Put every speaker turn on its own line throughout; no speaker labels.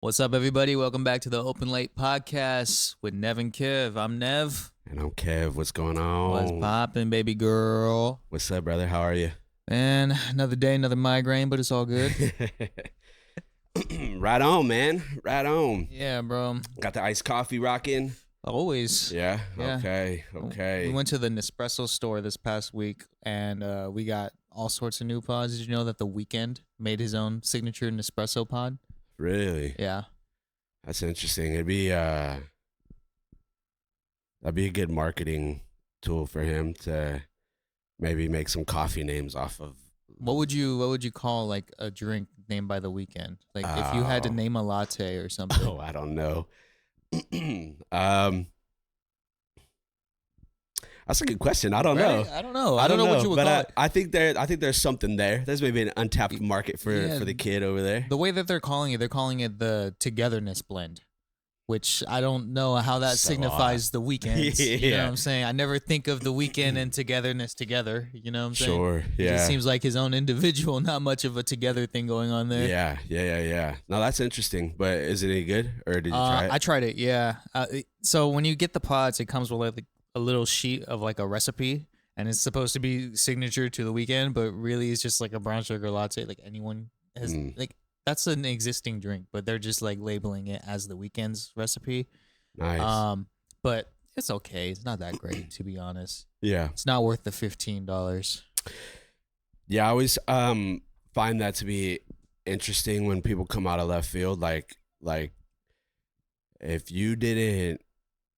What's up, everybody? Welcome back to the Open Late Podcast with Nev and Kev. I'm Nev.
And I'm Kev. What's going on?
What's poppin', baby girl?
What's up, brother? How are you?
Man, another day, another migraine, but it's all good.
Right on, man. Right on.
Yeah, bro.
Got the iced coffee rocking?
Always.
Yeah?
Yeah.
Okay.
We went to the Nespresso store this past week, and we got all sorts of new pods. Did you know that The Weeknd made his own signature Nespresso pod?
Really?
Yeah.
That's interesting. That'd be a good marketing tool for him to maybe make some coffee names off of.
What would you call like a drink named by The Weeknd? Like if you had to name a latte or something.
Oh, I don't know. That's a good question. I don't know.
I don't know. I don't know what you would call it.
I think there's something there. There's maybe an untapped market for the kid over there.
The way that they're calling it the togetherness blend, which I don't know how that signifies the weekends.
Yeah.
You know what I'm saying? I never think of the weekend and togetherness together. You know what I'm saying?
Sure. Yeah.
It just seems like his own individual, not much of a together thing going on there.
Yeah. No, that's interesting. But is it any good, or did you try it?
I tried it. Yeah. So when you get the pods, it comes with like a little sheet of like a recipe, and it's supposed to be signature to the weekend, but really it's just like a brown sugar latte. Like anyone has like that's an existing drink, but they're just like labeling it as the weekend's recipe.
Nice.
But it's okay. It's not that great, to be honest.
Yeah.
It's not worth the $15.
Yeah, I always find that to be interesting when people come out of left field. Like if you didn't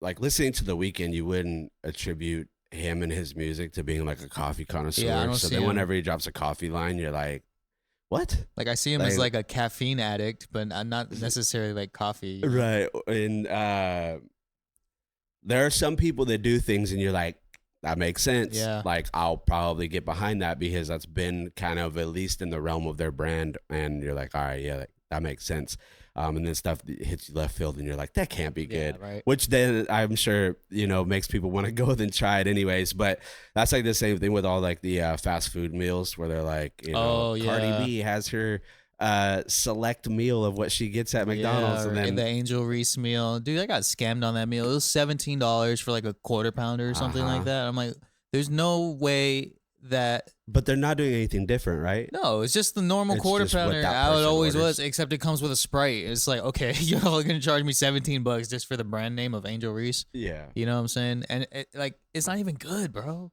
like listening to The Weeknd, you wouldn't attribute him and his music to being like a coffee connoisseur.
Yeah, I don't
so
see
then
him.
whenever he drops a coffee line, you're like, what?
Like I see him as like a caffeine addict, but not necessarily like coffee.
Right. And there are some people that do things and you're like, that makes sense.
Yeah.
Like I'll probably get behind that because that's been kind of at least in the realm of their brand. And you're like, all right, yeah, that makes sense. And then stuff hits you left field and you're like, that can't be good.
Yeah, right.
Which then I'm sure, makes people want to go and then try it anyways. But that's like the same thing with all like the fast food meals where they're like, Cardi B has her select meal of what she gets at McDonald's.
Yeah,
and then
the Angel Reese meal. Dude, I got scammed on that meal. It was $17 for like a quarter pounder or something like that. I'm like, there's no way that.
But they're not doing anything different, right?
No, it's just the normal quarter pounder how it always was, except it comes with a Sprite. It's like, okay, you're all going to charge me $17 just for the brand name of Angel Reese.
Yeah.
You know what I'm saying? And it's not even good, bro.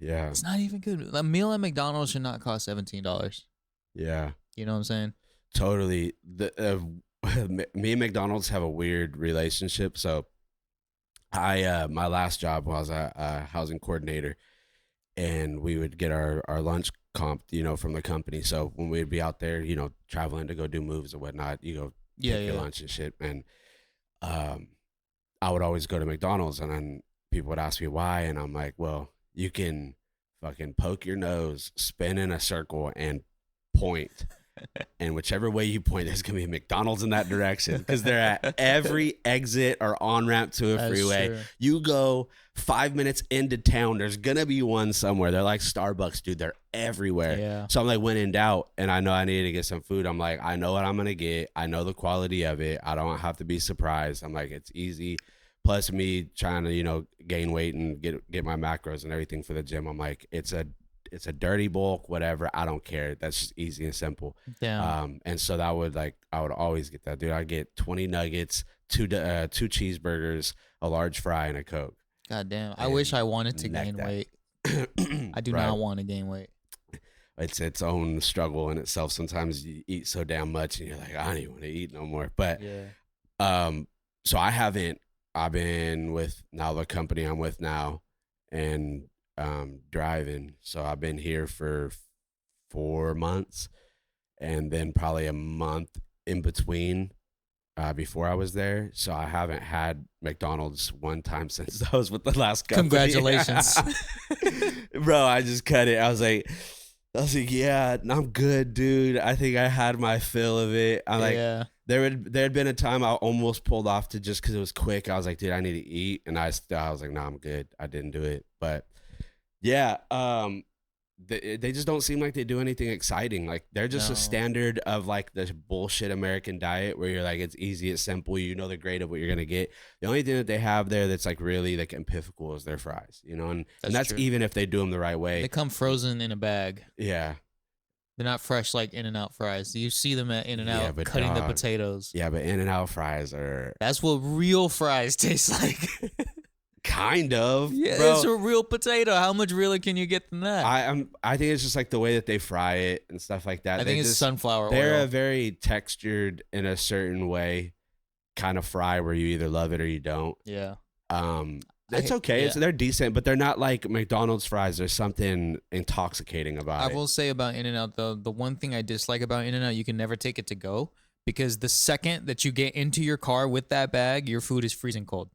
Yeah.
It's not even good. A meal at McDonald's should not cost $17.
Yeah.
You know what I'm saying?
Totally. Me and McDonald's have a weird relationship. So my last job was a housing coordinator. And we would get our lunch comped, from the company. So when we'd be out there, traveling to go do moves or whatnot, you go take your lunch and shit. And I would always go to McDonald's, and then people would ask me why, and I'm like, well, you can fucking poke your nose, spin in a circle, and point. And whichever way you point, there's going to be a McDonald's in that direction because they're at every exit or on-ramp to a freeway.
True.
You go 5 minutes into town, there's going to be one somewhere. They're like Starbucks, dude. They're everywhere.
Yeah.
So I'm like, when in doubt, and I know I needed to get some food, I'm like, I know what I'm going to get. I know the quality of it. I don't have to be surprised. I'm like, it's easy. Plus me trying to, gain weight and get my macros and everything for the gym. I'm like, it's a dirty bulk, whatever. I don't care. That's just easy and simple.
Damn.
And so I would always get that, dude. I'd get 20 nuggets, two cheeseburgers, a large fry, and a Coke.
God damn. I wish I wanted to gain weight. I do not want to gain weight.
It's its own struggle in itself. Sometimes you eat so damn much and you're like, I don't even want to eat no more. But so I've been with now the company I'm with now and driving. So I've been here for 4 months and then probably a month in between before I was there. So I haven't had McDonald's one time since I was with the last company.
Congratulations.
Bro, I just cut it. I was like, yeah, I'm good, dude. I think I had my fill of it. I'm like, there had been a time I almost pulled off to just because it was quick. I was like, dude, I need to eat. And I was like, no, I'm good. I didn't do it. But yeah, they just don't seem like they do anything exciting. Like they're just a standard of like this bullshit American diet where you're like, it's easy, it's simple, you know the grade of what you're gonna get. The only thing that they have there that's like really like epiphanical is their fries, you know, and that's even if they do them the right way.
They come frozen in a bag.
Yeah.
They're not fresh like In-N-Out fries. You see them at In-N-Out cutting the potatoes.
Yeah, but In-N-Out fries are...
That's what real fries taste like.
Kind of.
Yeah,
bro.
It's a real potato. How much realer can you get than that?
I think it's just like the way that they fry it and stuff like that.
I think it's sunflower oil.
They're a very textured in a certain way kind of fry where you either love it or you don't.
Yeah.
It's okay. They're decent, but they're not like McDonald's fries. There's something intoxicating about it.
I will say about In-N-Out, though, the one thing I dislike about In-N-Out, you can never take it to go because the second that you get into your car with that bag, your food is freezing cold.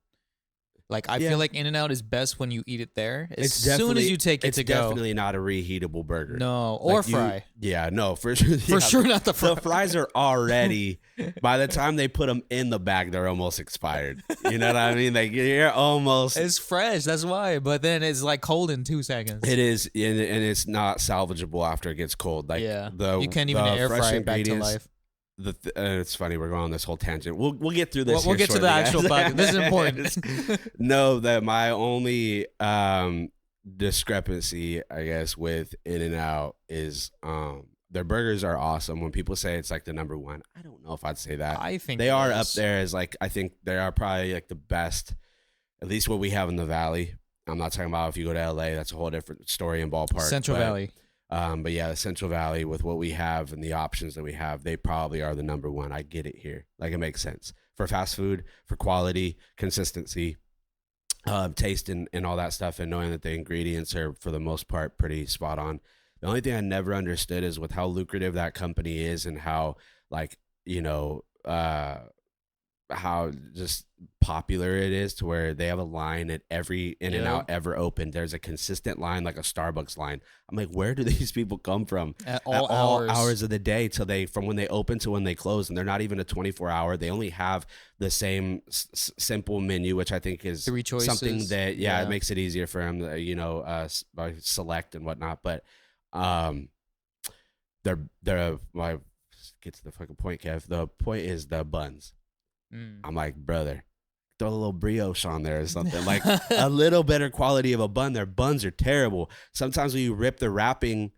Like, I feel like In-N-Out is best when you eat it there. As soon as you take it to go.
It's definitely not a reheatable burger.
No, or fry.
No, for sure.
For sure not the fry.
The fries are already, by the time they put them in the bag, they're almost expired. You know what I mean? Like, you're almost.
It's fresh, that's why. But then it's like cold in 2 seconds.
It is, and it's not salvageable after it gets cold. Like,
you can't even air fry it back to life.
It's funny, we're going on this whole tangent. We'll get through this.
We'll get to the actual bug. This is important.
No, that my only discrepancy, I guess, with In-N-Out is their burgers are awesome. When people say it's like the number one, I don't know if I'd say that.
I think
they are up there as like, I think they are probably like the best, at least what we have in the Valley. I'm not talking about if you go to LA, that's a whole different story and ballpark.
Central Valley.
But yeah, the Central Valley with what we have and the options that we have, they probably are the number one. I get it here. Like, it makes sense for fast food, for quality, consistency, taste and all that stuff. And knowing that the ingredients are for the most part pretty spot on. The only thing I never understood is with how lucrative that company is and how like, you know, how just popular it is to where they have a line at every In-N-Out ever opened. There's a consistent line, like a Starbucks line. I'm like, where do these people come from?
At all
hours of the day from when they open to when they close. And they're not even a 24-hour. They only have the same simple menu, which I think is
3 choices.
Something that, it makes it easier for them, you know, by select and whatnot. But they're get to the fucking point, Kev. The point is the buns. I'm like, brother, throw a little brioche on there or something. Like a little better quality of a bun. Their buns are terrible. Sometimes when you rip the wrapping,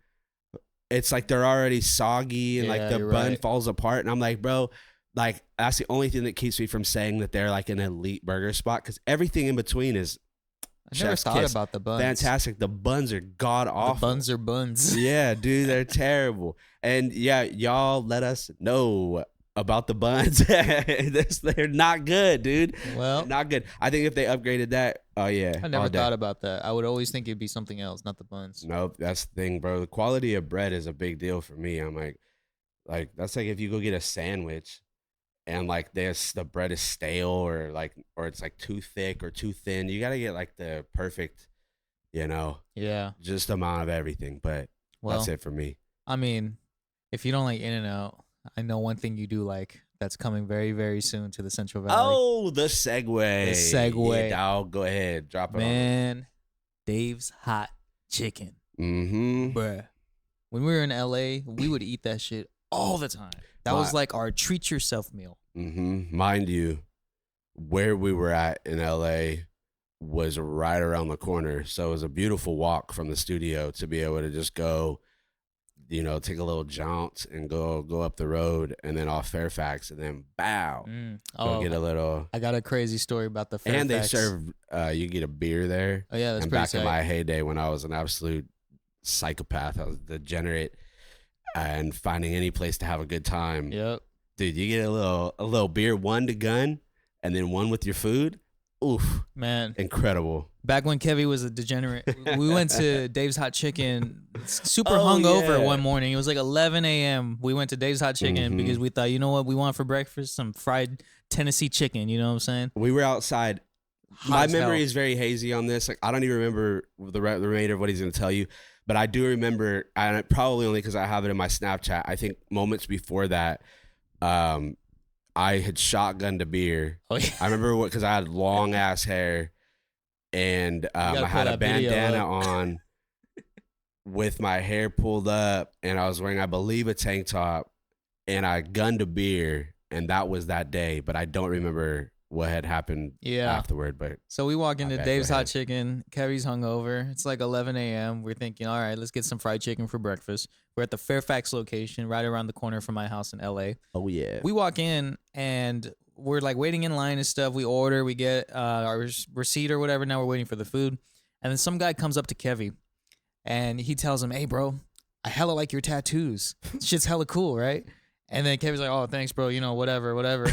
it's like they're already soggy and like the bun falls apart. And I'm like, bro, like that's the only thing that keeps me from saying that they're like an elite burger spot because everything in between is
I never thought about the buns.
Fantastic. The buns are god awful.
The buns are buns.
Yeah, dude, they're terrible. And yeah, y'all let us know about the buns. They're not good, dude.
Well,
not good. I think if they upgraded that, I
never thought about that. I would always think it'd be something else, not the buns.
Nope, that's the thing, bro. The quality of bread is a big deal for me. I'm like that's like if you go get a sandwich and like the bread is stale or it's like too thick or too thin. You gotta get like the perfect, you know, just amount of everything. But that's it for me. I
mean, if you don't like In-N-Out, I know one thing you do like that's coming very, very soon to the Central Valley.
Oh, the segue. Yeah, I'll go ahead. Drop it on.
Man, Dave's Hot Chicken.
Mm-hmm.
Bruh. When we were in LA, we would eat that shit all the time. That was like our treat yourself meal.
Mm-hmm. Mind you, where we were at in LA was right around the corner. So it was a beautiful walk from the studio to be able to just go, you know, take a little jaunt and go up the road and then off Fairfax and then go get a little.
I got a crazy story about the Fairfax.
And they serve, you get a beer there.
Oh yeah, that's
and
pretty
back in my heyday when I was an absolute psychopath, I was degenerate and finding any place to have a good time.
Yep.
Dude, you get a little beer, one to gun, and then one with your food. Oof,
man,
incredible.
Back when Kevy was a degenerate, we went to Dave's Hot Chicken, super hungover one morning. It was like 11 a.m. We went to Dave's Hot Chicken because we thought, you know what we want for breakfast? Some fried Tennessee chicken. You know what I'm saying?
We were outside. My memory is very hazy on this. Like I don't even remember the remainder of what he's going to tell you, but I do remember, and probably only because I have it in my Snapchat. I think moments before that, I had shotgunned a beer. Oh, yeah. I remember because I had long ass hair and I had a bandana on with my hair pulled up, and I was wearing, I believe, a tank top, and I gunned a beer, and that was that day. But I don't remember what had happened afterward. But
so we walk into Dave's Hot Chicken. Kevy's hungover. It's like 11 a.m. We're thinking, all right, let's get some fried chicken for breakfast. We're at the Fairfax location, right around the corner from my house in LA.
Oh yeah.
We walk in and we're like waiting in line and stuff. We order, we get our receipt or whatever. Now we're waiting for the food, and then some guy comes up to Kevy, and he tells him, "Hey, bro, I hella like your tattoos. Shit's hella cool, right?" And then Kevin's like, "Oh, thanks, bro. You know, whatever."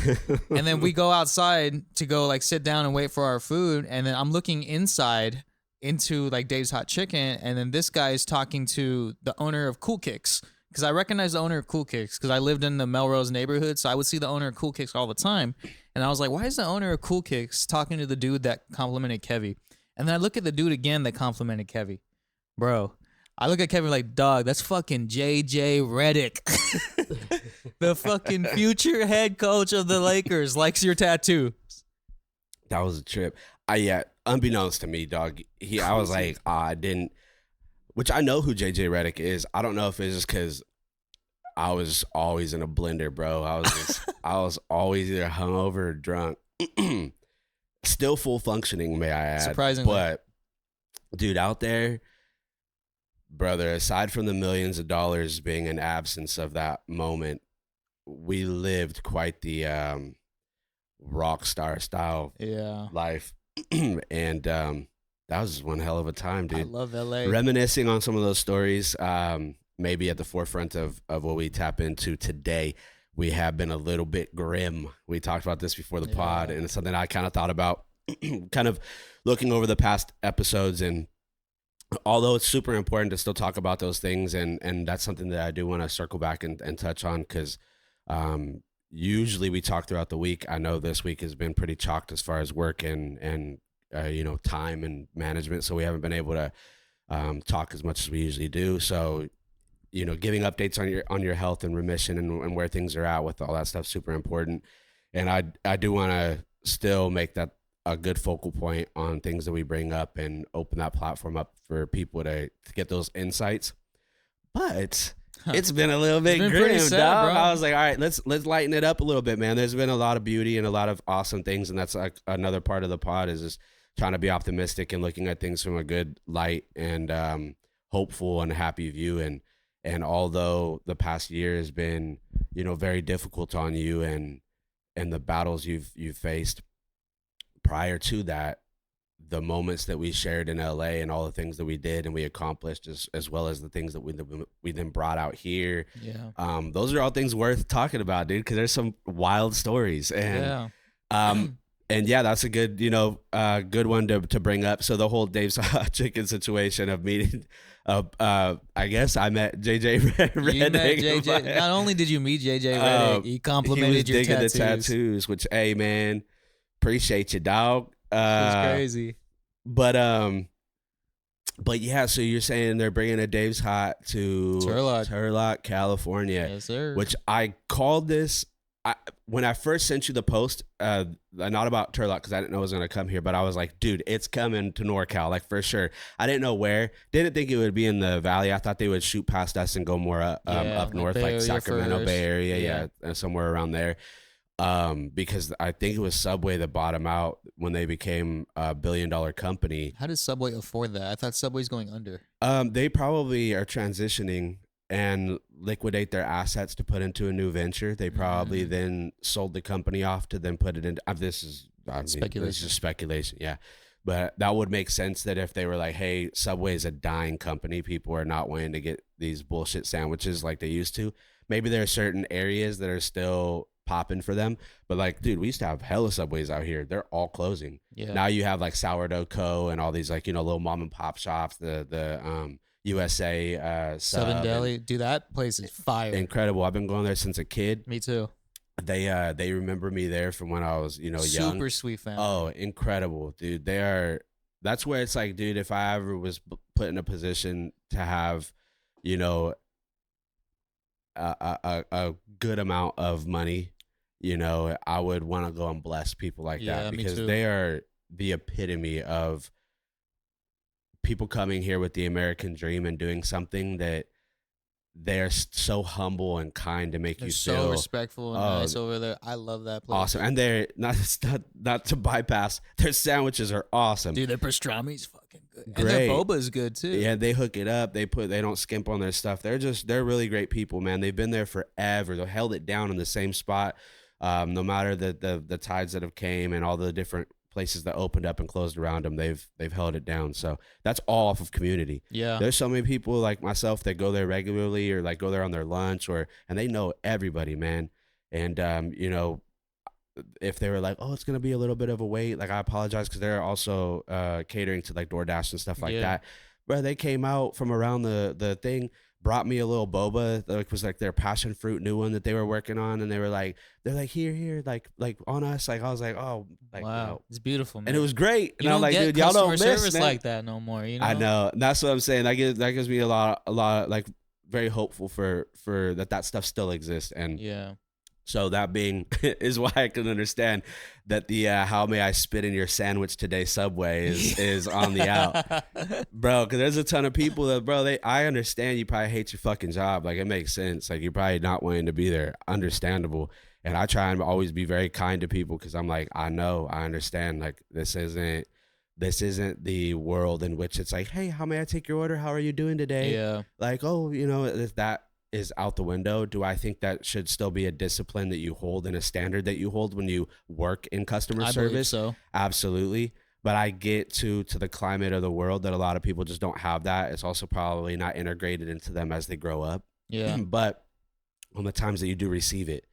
And then we go outside to go like sit down and wait for our food. And then I'm looking inside into like Dave's Hot Chicken. And then this guy is talking to the owner of Cool Kicks. Because I recognize the owner of Cool Kicks because I lived in the Melrose neighborhood. So I would see the owner of Cool Kicks all the time. And I was like, why is the owner of Cool Kicks talking to the dude that complimented Kevy? And then I look at the dude again that complimented Kevy. Bro, I look at Kevin like, dog, that's fucking JJ Redick. The fucking future head coach of the Lakers likes your tattoo.
That was a trip. Unbeknownst to me, dog, I was like, I didn't, which I know who JJ Redick is. I don't know if it's just because I was always in a blender, bro. I was always either hungover or drunk. Still full functioning, may I add.
Surprisingly.
But, dude, out there, brother, aside from the millions of dollars being an absence of that moment, we lived quite the rock star style life. And that was one hell of a time, dude.
I love LA.
Reminiscing on some of those stories, maybe at the forefront of what we tap into today. We have been a little bit grim. We talked about this before the pod, and it's something I kind of thought about kind of looking over the past episodes. And although it's super important to still talk about those things, and that's something that I do want to circle back and touch on, because usually we talk throughout the week. I know this week has been pretty chalked as far as work and time and management, so we haven't been able to talk as much as we usually do. So, giving updates on your health and remission and where things are at with all that stuff, super important. And I do want to still make that a good focal point on things that we bring up and open that platform up for people to get those insights. But it's been a little bit grim,
sad,
dog.
bro.
I was like, all right, let's lighten it up a little bit, man. There's been a lot of beauty and a lot of awesome things, and that's like another part of the pod is just trying to be optimistic and looking at things from a good light and hopeful and happy view. And although the past year has been, very difficult on you and the battles you've faced prior to that, the moments that we shared in LA and all the things that we did and we accomplished, as well as the things that we then brought out here. Yeah. Those are all things worth talking about, dude, because there's some wild stories. And and yeah, that's a good, good one to bring up. So the whole Dave's Hot Chicken situation of meeting, I guess I met JJ Redick.
You met JJ. Not only did you meet JJ Redick, he complimented your tattoos.
The tattoos, which, hey man, appreciate you, dog.
It's crazy.
But yeah, so you're saying they're bringing a Dave's Hot to Turlock, California.
Yes, sir.
Which I called this when I first sent you the post, not about Turlock because I didn't know it was going to come here, but I was like, dude, it's coming to NorCal, like for sure. I didn't know where. Didn't think it would be in the Valley. I thought they would shoot past us and go more up north, like Sacramento Bay Area, somewhere around there. Because I think it was Subway that bought them out when they became a $1 billion company.
How does Subway afford that? I thought Subway's going under.
They probably are transitioning and liquidate their assets to put into a new venture. They probably then sold the company off to then put it into. This is just speculation, yeah. But that would make sense that if they were like, hey, Subway is a dying company, people are not wanting to get these bullshit sandwiches like they used to. Maybe there are certain areas that are still popping for them, but like, dude, we used to have hella Subways out here. They're all closing. Yeah. Now you have like Sourdough Co. and all these like, little mom and pop shops, the USA
Southern Deli. Dude, that place is fire.
Incredible. I've been going there since a kid.
Me too.
They remember me there from when I was, young.
Super sweet family.
Oh, incredible, dude. That's where it's like, dude, if I ever was put in a position to have, a good amount of money, I would want to go and bless people like that, because they are the epitome of people coming here with the American dream and doing something that they're so humble and kind to make
They're
you
so
feel
respectful and nice over there. I love that place.
awesome. And they're not to bypass, their sandwiches are awesome.
Dude, their pastrami's fucking good.
Great.
And their boba is good too.
Yeah, they hook it up. They don't skimp on their stuff. They're really great people, man. They've been there forever. They held it down in the same spot. No matter the tides that have came and all the different places that opened up and closed around them, they've held it down. So that's all off of community.
Yeah.
There's so many people like myself that go there regularly or like go there on their lunch and they know everybody, man. And you know, if they were like, oh, it's gonna be a little bit of a wait, like I apologize, because they're also catering to like DoorDash and stuff like that. Bro, they came out from around the thing, brought me a little boba that was like their passion fruit new one that they were working on, and they're like here like on us. Like I was like, oh, like,
wow,
you know.
it's beautiful, man.
And it was great.
You
and I'm like, dude, y'all don't miss
service
man.
like that no more. You know,
I know. That's what I'm saying. That gives me a lot like very hopeful for that stuff still exists. And
yeah.
So that being is why I can understand that the how may I spit in your sandwich today Subway is on the out, bro. Because there's a ton of people that, bro, I understand you probably hate your fucking job. Like it makes sense. Like you're probably not wanting to be there. Understandable. And I try and always be very kind to people because I'm like, I understand. Like this isn't the world in which it's like, hey, how may I take your order? How are you doing today?
Yeah.
Like, oh, you know, that is out the window. Do I think that should still be a discipline that you hold and a standard that you hold when you work in customer service?
I believe so.
Absolutely. But I get to the climate of the world that a lot of people just don't have that. It's also probably not integrated into them as they grow up.
Yeah.
But on the times that you do receive it,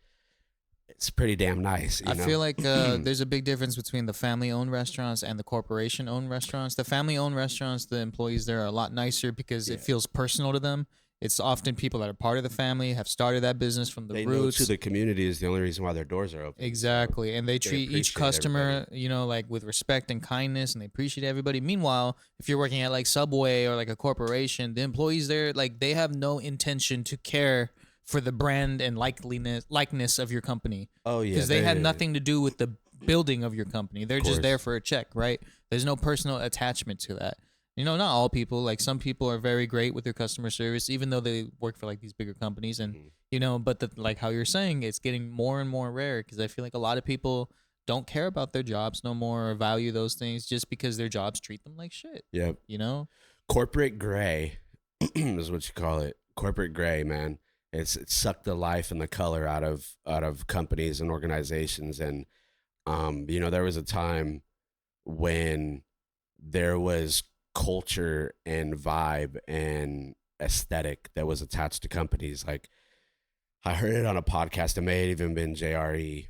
it's pretty damn nice. You know?
I feel like there's a big difference between the family-owned restaurants and the corporation-owned restaurants. The family-owned restaurants, the employees there are a lot nicer because it feels personal to them. It's often people that are part of the family, have started that business from the roots.
Know to the community is the only reason why their doors are open.
Exactly.
So
and they treat each customer,
everybody.
you know, like with respect and kindness, and they appreciate everybody. Meanwhile, if you're working at like Subway or like a corporation, the employees there, like they have no intention to care for the brand and likeness of your company.
Oh, yeah.
Because they had nothing to do with the building of your company. They're just there for a check, right? There's no personal attachment to that. You know, not all people. Like some people are very great with their customer service, even though they work for like these bigger companies. And you know, but like how you're saying, it's getting more and more rare because I feel like a lot of people don't care about their jobs no more or value those things just because their jobs treat them like shit.
Yep.
You know,
corporate gray is what you call it. Corporate gray, man. It sucked the life and the color out of companies and organizations. And you know, there was a time when there was culture and vibe and aesthetic that was attached to companies. Like I heard it on a podcast. It may have even been JRE,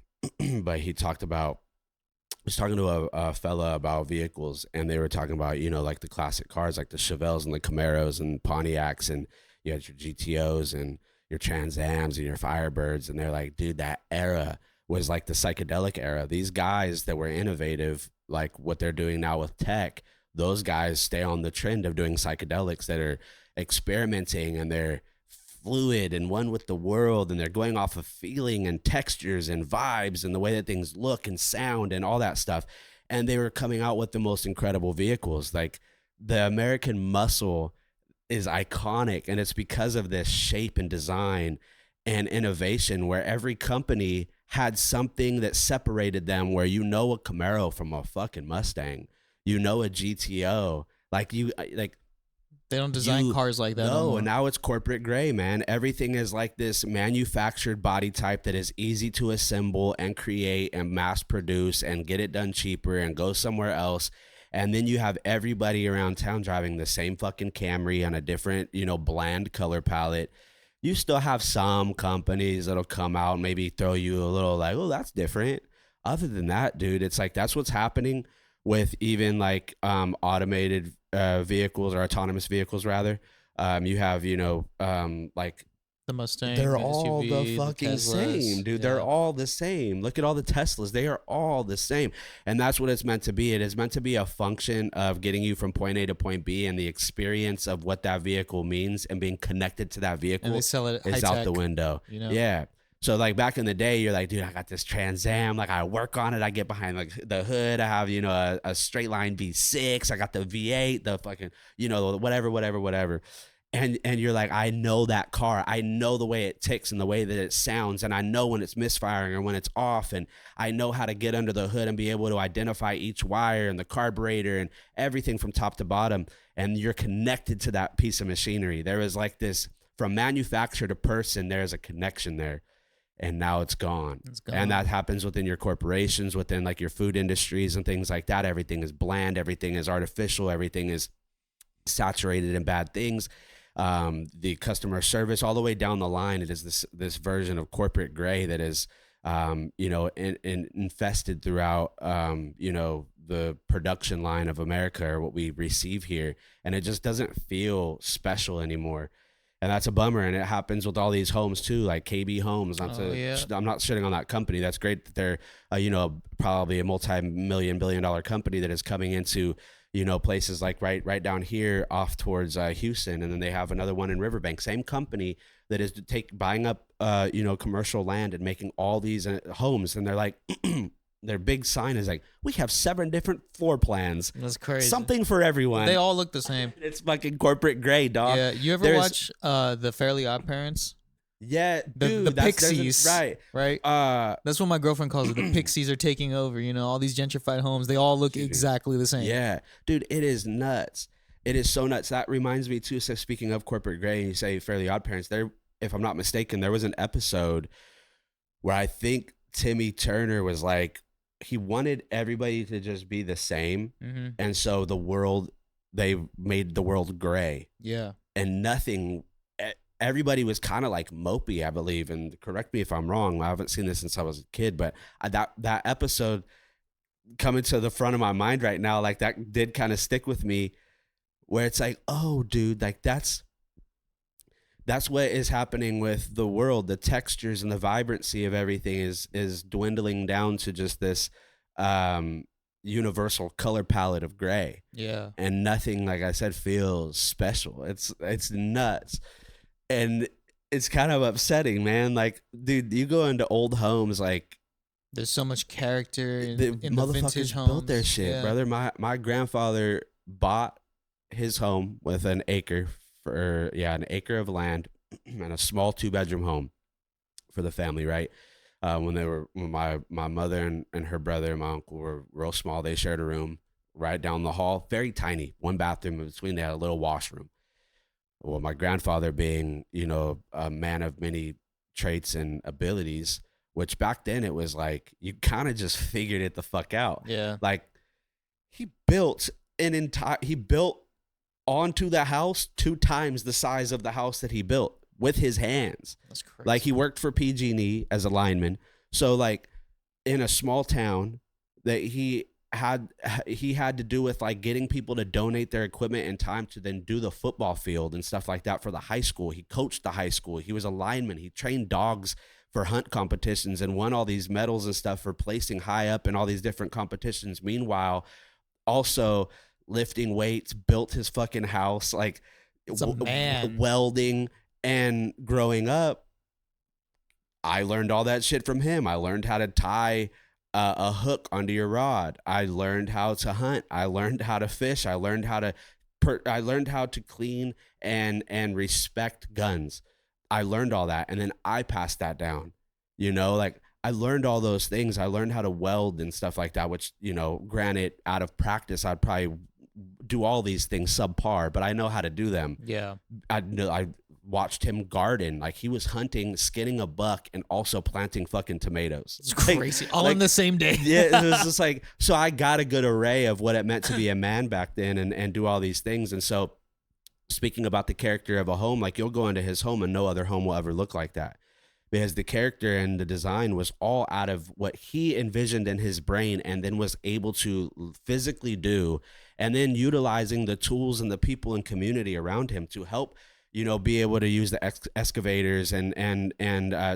but he was talking to a fella about vehicles, and they were talking about, you know, like the classic cars, like the Chevelles and the Camaros and Pontiacs, and you had your GTOs and your Trans Ams and your Firebirds. And they're like, dude, that era was like the psychedelic era. These guys that were innovative, like what they're doing now with tech, those guys stay on the trend of doing psychedelics that are experimenting, and they're fluid and one with the world, and they're going off of feeling and textures and vibes and the way that things look and sound and all that stuff. And they were coming out with the most incredible vehicles. Like the American muscle is iconic, and it's because of this shape and design and innovation where every company had something that separated them, where you know a Camaro from a fucking Mustang. You know a GTO, like
they don't design cars like that.
No, and now it's corporate gray, man. Everything is like this manufactured body type that is easy to assemble and create and mass produce and get it done cheaper and go somewhere else. And then you have everybody around town driving the same fucking Camry on a different, you know, bland color palette. You still have some companies that'll come out and maybe throw you a little like, oh, that's different. Other than that, dude, it's like that's what's happening with even like automated vehicles or autonomous vehicles rather. You have, you know, like
the Mustang.
They're
the
all
SUV,
the fucking
the
same, dude.
Yeah.
They're all the same. Look at all the Teslas. They are all the same. And that's what it's meant to be. It is meant to be a function of getting you from point A to point B, and the experience of what that vehicle means and being connected to that vehicle
And they sell it
is
high
out
tech,
the window.
You know?
Yeah. So like back in the day, you're like, dude, I got this Trans Am. Like I work on it. I get behind like the hood. I have, you know, a straight line V6. I got the V8, the fucking, you know, whatever. And you're like, I know that car. I know the way it ticks and the way that it sounds. And I know when it's misfiring or when it's off. And I know how to get under the hood and be able to identify each wire and the carburetor and everything from top to bottom. And you're connected to that piece of machinery. There is like this, from manufacturer to person, there's a connection there. And now it's gone. And that happens within your corporations, within like your food industries and things like that. Everything is bland. Everything is artificial. Everything is saturated in bad things. The customer service all the way down the line, it is this version of corporate gray that is, you know, infested throughout, you know, the production line of America or what we receive here. And it just doesn't feel special anymore. And that's a bummer. And it happens with all these homes too, like KB Homes. I'm not shitting on that company. That's great that they're, you know, probably a multi-billion-dollar company that is coming into, you know, places like right down here off towards Houston. And then they have another one in Riverbank, same company that is buying up, you know, commercial land and making all these homes. And they're like, their big sign is like, we have 7 different floor plans.
That's crazy.
Something for everyone.
They all look the same.
It's fucking corporate gray, dog.
Yeah. You ever watch the Fairly Odd Parents?
Yeah, dude,
the Pixies,
right.
That's what my girlfriend calls it. The Pixies are taking over. You know, all these gentrified homes, they all look exactly the same.
Yeah, dude, it is nuts. It is so nuts. That reminds me too. So speaking of corporate gray, and you say Fairly Odd Parents, there, if I'm not mistaken, there was an episode where I think Timmy Turner was like, he wanted everybody to just be the same, and so they made the world gray.
Yeah,
and nothing. Everybody was kind of like mopey, I believe, and correct me if I'm wrong. I haven't seen this since I was a kid, but that episode coming to the front of my mind right now, like that did kind of stick with me, where it's like, oh, dude, like that's what is happening with the world. The textures and the vibrancy of everything is dwindling down to just this universal color palette of gray.
Yeah,
and nothing, like I said, feels special. It's nuts. And it's kind of upsetting, man. Like, dude, you go into old homes, like
there's so much character in
the
the vintage homes.
Built their shit, brother. My grandfather bought his home with an acre of land and a small 2-bedroom home for the family, right? When my mother and her brother and my uncle were real small, they shared a room right down the hall, very tiny, 1 bathroom in between. They had a little washroom. Well, my grandfather being, you know, a man of many traits and abilities, which back then it was like, you kind of just figured it the fuck out.
Yeah.
Like he built onto the house 2 times the size of the house that he built with his hands.
That's crazy.
Like he worked for PG&E as a lineman. So like in a small town that he had to do with like getting people to donate their equipment and time to then do the football field and stuff like that for the high school. He coached the high school. He was a lineman. He trained dogs for hunt competitions and won all these medals and stuff for placing high up in all these different competitions. Meanwhile, also lifting weights, built his fucking house, like welding. And growing up, I learned all that shit from him. I learned how to tie a hook onto your rod. I learned how to hunt. I learned how to fish. I learned how to clean and respect guns. I learned all that, and then I passed that down. You know, like I learned all those things. I learned how to weld and stuff like that, which, you know, granted, out of practice, I'd probably do all these things subpar, but I know how to do them.
Yeah.
I watched him garden. Like he was hunting, skinning a buck, and also planting fucking tomatoes.
It's crazy. All on the same day.
Yeah, it was just like, so I got a good array of what it meant to be a man back then and do all these things. And so speaking about the character of a home, like you'll go into his home and no other home will ever look like that. Because the character and the design was all out of what he envisioned in his brain and then was able to physically do, and then utilizing the tools and the people and community around him to help, you know, be able to use the excavators and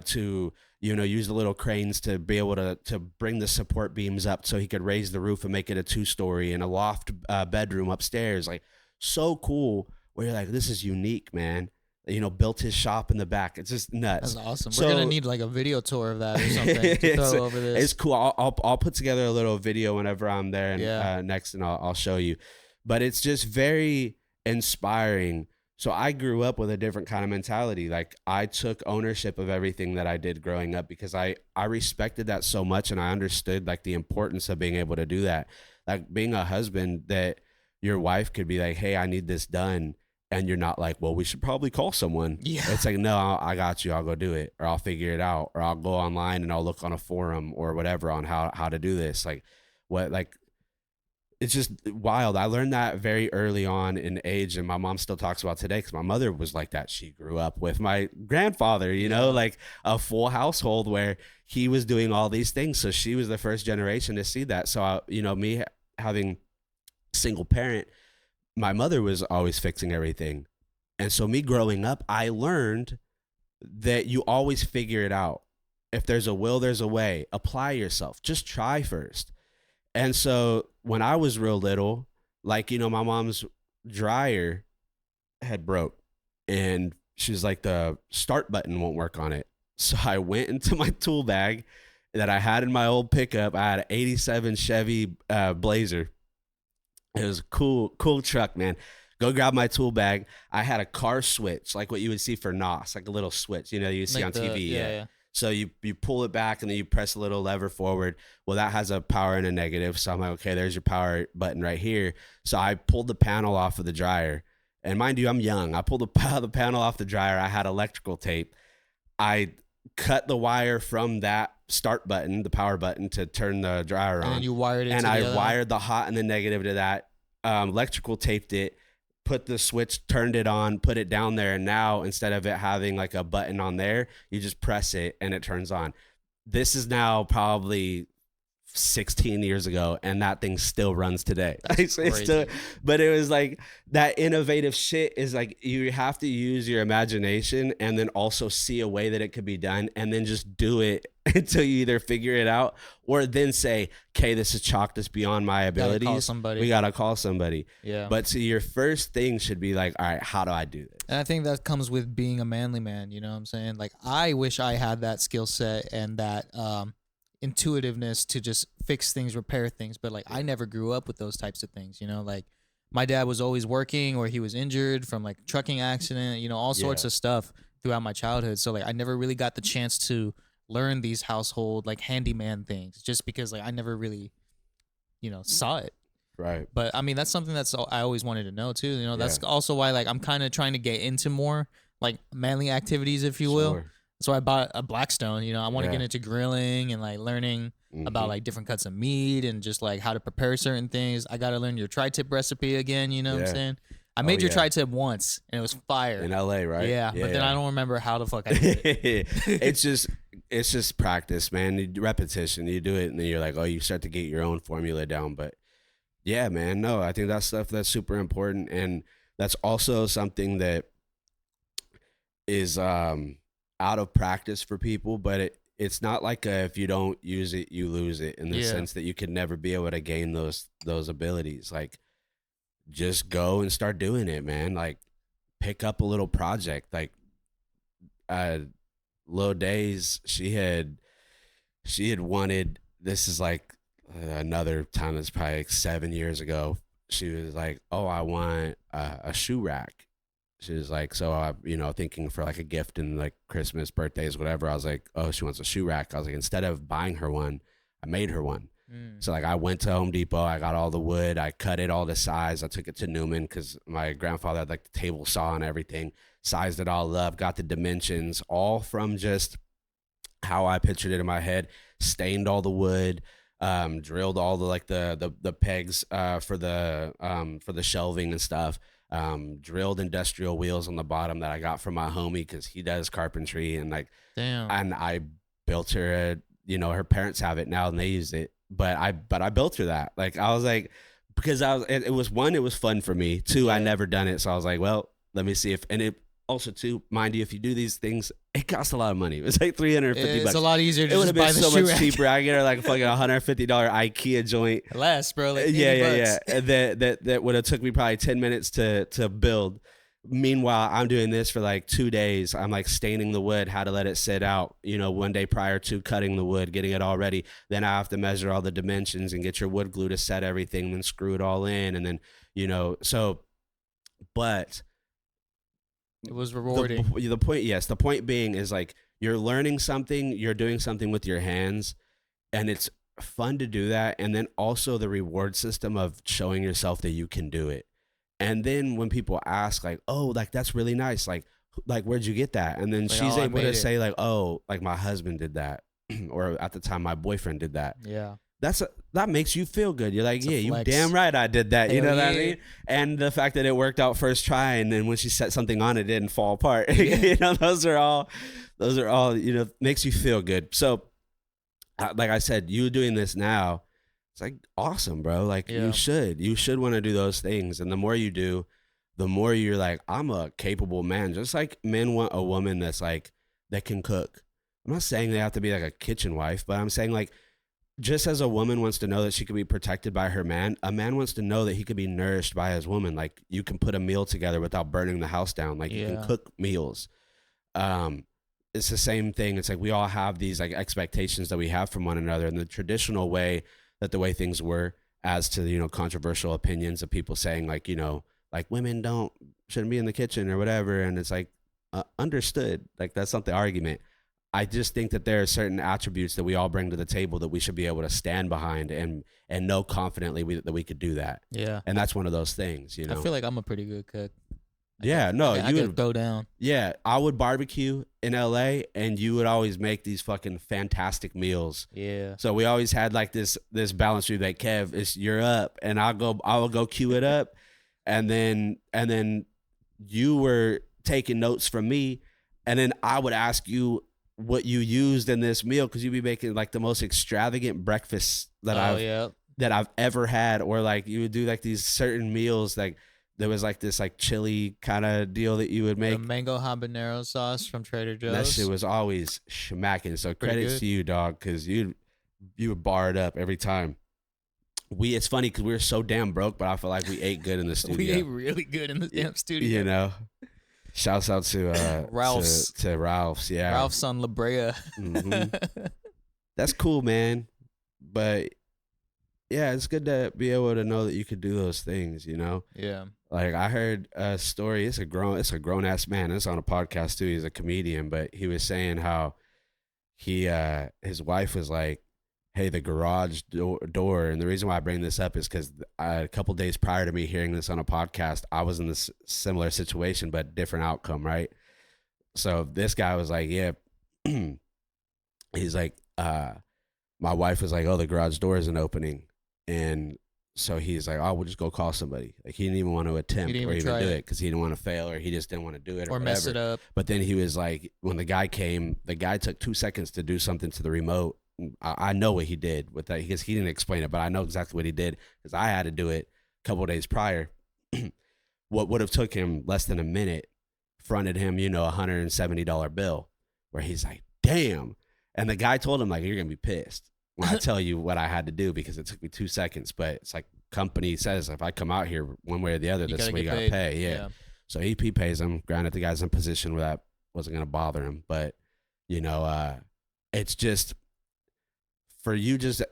to, you know, use the little cranes to be able to bring the support beams up so he could raise the roof and make it a 2-story and a loft bedroom upstairs. Like so cool, where you're like, this is unique, man. built his shop in the back. It's just nuts.
That's awesome.
So,
we're gonna need like a video tour of that or something to throw over this.
It's cool. I'll put together a little video whenever I'm there and next, and I'll show you. But it's just very inspiring. So I grew up with a different kind of mentality. Like, I took ownership of everything that I did growing up because I respected that so much, and I understood like the importance of being able to do that. Like, being a husband, that your wife could be like, hey, I need this done. And you're not like, well, we should probably call someone.
Yeah.
It's like, no, I got you. I'll go do it, or I'll figure it out, or I'll go online and I'll look on a forum or whatever on how to do this. It's just wild. I learned that very early on in age, and my mom still talks about today because my mother was like that. She grew up with my grandfather, like a full household where he was doing all these things. So she was the first generation to see that. So, me having single parent, my mother was always fixing everything. And so me growing up, I learned that you always figure it out. If there's a will, there's a way. Apply yourself. Just try first. And so when I was real little, like, my mom's dryer had broke, and she's like, the start button won't work on it. So I went into my tool bag that I had in my old pickup. I had an 87 Chevy Blazer. It was a cool truck, man. Go grab my tool bag. I had a car switch, like what you would see for NOS, like a little switch, you see
like
on TV.
Yeah.
So you pull it back, and then you press a little lever forward. Well, that has a power and a negative. So I'm like, okay, there's your power button right here. So I pulled the panel off of the dryer. And mind you, I'm young. I pulled the panel off the dryer. I had electrical tape. I cut the wire from that start button, the power button, to turn the dryer on.
And you wired it.
And I wired the hot and the negative to that. Electrical taped it. Put the switch, turned it on, put it down there, and now instead of it having like a button on there, you just press it and it turns on. This is now probably 16 years ago, and that thing still runs today. But it was like that innovative shit is like, you have to use your imagination and then also see a way that it could be done, and then just do it until you either figure it out or then say, okay, this is chalk, this beyond my abilities. We gotta call somebody.
Yeah.
But so your first thing should be like, all right, how do I do this?
And I think that comes with being a manly man. You know what I'm saying? Like, I wish I had that skill set and that intuitiveness to just fix things, repair things. But like, I never grew up with those types of things. Like, my dad was always working, or he was injured from like trucking accident. All sorts of stuff throughout my childhood. So like, I never really got the chance to learn these household like handyman things, just because like I never really saw it.
Right.
But I mean, that's something I always wanted to know too. That's also why like I'm kind of trying to get into more like manly activities, if you will. So I bought a Blackstone. I want to get into grilling and like learning about like different cuts of meat and just like how to prepare certain things. I got to learn your tri-tip recipe again. You know what I'm saying? I made your tri-tip once and it was fire.
In LA, right?
Yeah, but then I don't remember how the fuck I did it.
It's just practice, man. Repetition. You do it and then you're like, oh, you start to get your own formula down. But yeah, man, no, I think that's stuff that's super important. And that's also something that is out of practice for people, but it's not like if you don't use it, you lose it, in the sense that you could never be able to gain those abilities. Like, just go and start doing it, man. Like, pick up a little project. Like, Low Days, she had wanted, this is like another time, that's probably like 7 years ago. She was like, oh, I want a shoe rack. She was like, so I, thinking for like a gift and like Christmas, birthdays, whatever. I was like, oh, she wants a shoe rack. I was like, instead of buying her one, I made her one. So like, I went to Home Depot, I got all the wood, I cut it all to size. I took it to Newman because my grandfather had like the table saw and everything, sized it all up, got the dimensions, all from just how I pictured it in my head, stained all the wood, drilled all the like the pegs for the shelving and stuff. Drilled industrial wheels on the bottom that I got from my homie because he does carpentry, and like,
damn.
And I built her her parents have it now and they use it, but I built her that. Like, I was like, because it was fun for me. Two, I never done it, so I was like, well, let me see if, and it also too, mind you, if you do these things, it costs a lot of money. It's like $350.
It's a lot easier to just buy the shoe rack. It would have been so much cheaper.
I get her like a fucking $150 IKEA joint.
Less, bro. Like
yeah. That would have took me probably 10 minutes to build. Meanwhile, I'm doing this for like 2 days. I'm like staining the wood, how to let it sit out, one day prior to cutting the wood, getting it all ready. Then I have to measure all the dimensions and get your wood glue to set everything, then screw it all in. And then, but
it was rewarding.
The point being is like, you're learning something, you're doing something with your hands, and it's fun to do that. And then also the reward system of showing yourself that you can do it. And then when people ask like, oh, like, that's really nice. Like where'd you get that? And then
Like,
she's
oh, I
able to
made it.
say like, oh, like my husband did that. Or at the time my boyfriend did that.
Yeah.
That makes you feel good. You're like,
It's a
yeah, you
flex.
damn right I did that. You
Hell
know what I
yeah.
mean? And the fact that it worked out first try, and then when she set something on, it didn't fall apart.
Yeah.
Those are all, makes you feel good. So, like I said, you doing this now, it's like awesome, bro. Like
Yeah.
you should want to do those things. And the more you do, the more you're like, I'm a capable man. Just like men want a woman that's like, that can cook. I'm not saying they have to be like a kitchen wife, but I'm saying like, just as a woman wants to know that she can be protected by her man, a man wants to know that he could be nourished by his woman. Like you can put a meal together without burning the house down. Like you can cook meals. It's the same thing. It's like we all have these like expectations that we have from one another, and the traditional way that the way things were, as to, controversial opinions of people saying like, like women shouldn't be in the kitchen or whatever. And it's like, understood. Like that's not the argument. I just think that there are certain attributes that we all bring to the table that we should be able to stand behind and know confidently that we could do that.
Yeah.
And that's one of those things,
I feel like I'm a pretty good cook.
I
could throw down.
Yeah, I would barbecue in LA, and you would always make these fucking fantastic meals.
Yeah.
So we always had like this balance. We'd be like, Kev, you're up, and I will go cue it up, and then you were taking notes from me, and then I would ask you what you used in this meal, because you'd be making like the most extravagant breakfasts that I've ever had, or like you would do like these certain meals, like there was like this like chili kind of deal that you would make.
The mango habanero sauce from Trader Joe's.
That shit was always schmacking. So credits to you, dog, because you would bar it up every time. It's funny because we were so damn broke, but I feel like we ate good in the studio.
We ate really good in the damn studio.
Shouts out to
Ralph's.
To Ralph's, yeah.
Ralph's on La Brea.
Mm-hmm. That's cool, man. But yeah, it's good to be able to know that you could do those things,
Yeah.
Like I heard a story. It's a grown ass man. It's on a podcast too. He's a comedian, but he was saying how his wife was like, hey, the garage door. And the reason why I bring this up is because a couple days prior to me hearing this on a podcast, I was in this similar situation, but different outcome, right? So this guy was like, yeah, he's like, my wife was like, oh, the garage door isn't opening. And so he's like, oh, we'll just go call somebody. Like he didn't even want to attempt or even do it because he didn't want to fail, or he just didn't want to do it or
mess it up.
But then he was like, when the guy came, the guy took 2 seconds to do something to the remote. I know what he did with that, because he didn't explain it, but I know exactly what he did because I had to do it a couple of days prior. What would have took him less than a minute fronted him, $170 bill, where he's like, damn. And the guy told him like, you're going to be pissed when I tell you what I had to do, because it took me 2 seconds. But it's like company says, if I come out here one way or the other, that's what you got to pay. Yeah. So he pays him. Granted, the guy's in a position where that wasn't going to bother him. But, it's just, for you just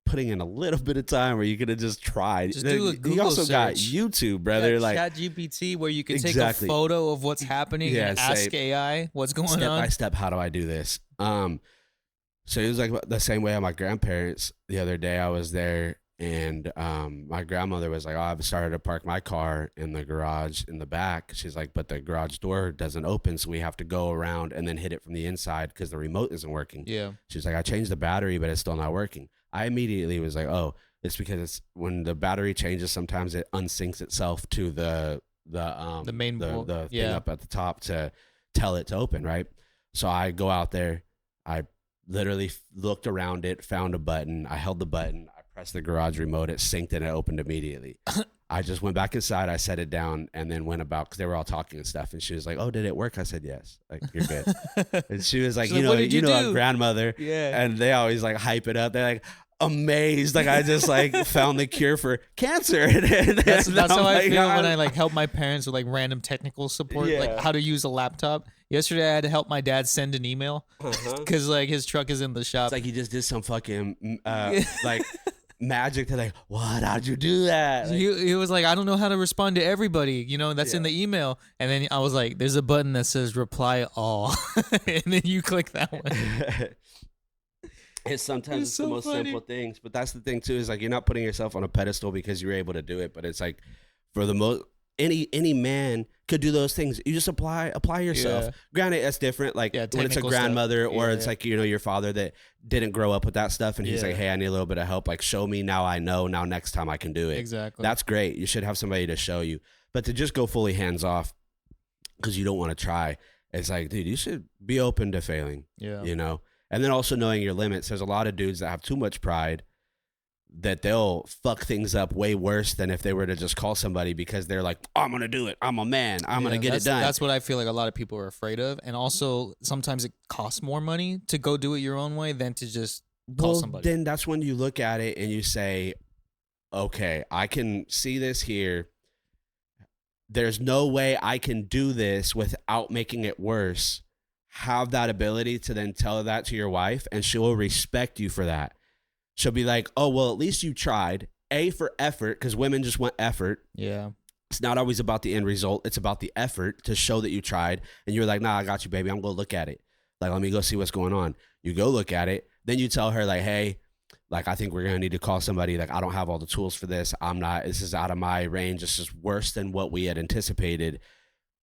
putting in a little bit of time where you could have just tried.
Just do a Google
You also
search.
got YouTube, brother. Like
ChatGPT, where you can
Exactly.
take a photo of what's happening and ask AI what's going
step
on.
by step, how do I do this? So it was like the same way at my grandparents. The other day I was there, and my grandmother was like, oh, I've started to park my car in the garage in the back. She's like, but the garage door doesn't open, so we have to go around and then hit it from the inside because the remote isn't working.
Yeah.
She's like, I changed the battery, but it's still not working. I immediately was like, oh, it's because when the battery changes, sometimes it unsyncs itself to the
main board.
the thing up at the top to tell it to open, right? So I go out there, I literally looked around it, found a button, I held the button, I pressed the garage remote, it synced and it opened immediately. I just went back inside, I set it down, and then went about, because they were all talking and stuff, and she was like, oh, did it work? I said, yes. Like, you're good. And she was like,
She's like, what did you do?
a grandmother.
Yeah.
And they always like hype it up. They're like, amazed. Like I just like found the cure for cancer.
That's how I feel when I like help my parents with like random technical support, like how to use a laptop. Yesterday I had to help my dad send an email because like his truck is in the shop.
It's like he just did some fucking like magic to like, what? How'd you do that? Like,
he was like, I don't know how to respond to everybody, that's in the email. And then I was like, there's a button that says reply all. And then you click that one.
It's sometimes
so
the most
funny.
simple things, but that's the thing too, is like you're not putting yourself on a pedestal because you're able to do it, but it's like for the most any man could do those things. You just apply yourself. Granted, that's different. Like when it's a grandmother or it's like your father that didn't grow up with that stuff, and he's like, hey, I need a little bit of help. Like show me, now I know. Now next time I can do it.
Exactly.
That's great. You should have somebody to show you, but to just go fully hands off because you don't want to try, it's like, dude, you should be open to failing. Yeah. And then also knowing your limits. There's a lot of dudes that have too much pride that they'll fuck things up way worse than if they were to just call somebody because they're like, oh, I'm going to do it. I'm a man. I'm going to get it done.
That's what I feel like a lot of people are afraid of. And also sometimes it costs more money to go do it your own way than to just call somebody.
Then that's when you look at it and you say, okay, I can see this here. There's no way I can do this without making it worse. Have that ability to then tell that to your wife, and she will respect you for that. She'll be like, oh, well, at least you tried. A, for effort, because women just want effort.
Yeah.
It's not always about the end result. It's about the effort to show that you tried. And you're like, nah, I got you, baby. I'm going to look at it. Like, let me go see what's going on. You go look at it. Then you tell her, like, hey, like, I think we're going to need to call somebody. Like, I don't have all the tools for this. This is out of my range. This is worse than what we had anticipated.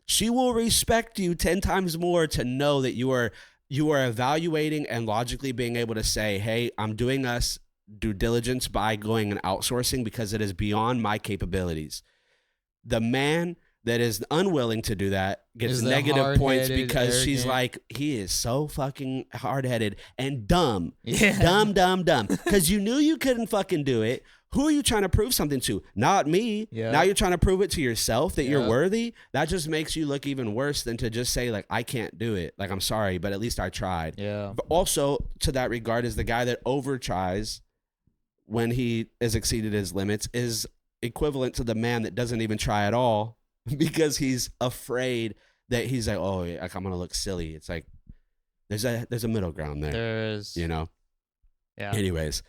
She will respect you 10 times more to know that you are evaluating and logically being able to say, hey, I'm doing us due diligence by going and outsourcing because it is beyond my capabilities. The man that is unwilling to do that gets negative points because arrogant. She's like, he is so fucking hard-headed and dumb. Yeah. Dumb. Because you knew you couldn't fucking do it. Who are you trying to prove something to? Not me. Yeah. Now you're trying to prove it to yourself that you're worthy. That just makes you look even worse than to just say, like, I can't do it. Like, I'm sorry, but at least I tried. Yeah. But also, to that regard, is the guy that over tries when he has exceeded his limits is equivalent to the man that doesn't even try at all because he's afraid that he's like, oh, like, I'm going to look silly. It's like, there's a middle ground there.
There is.
Yeah. Anyways.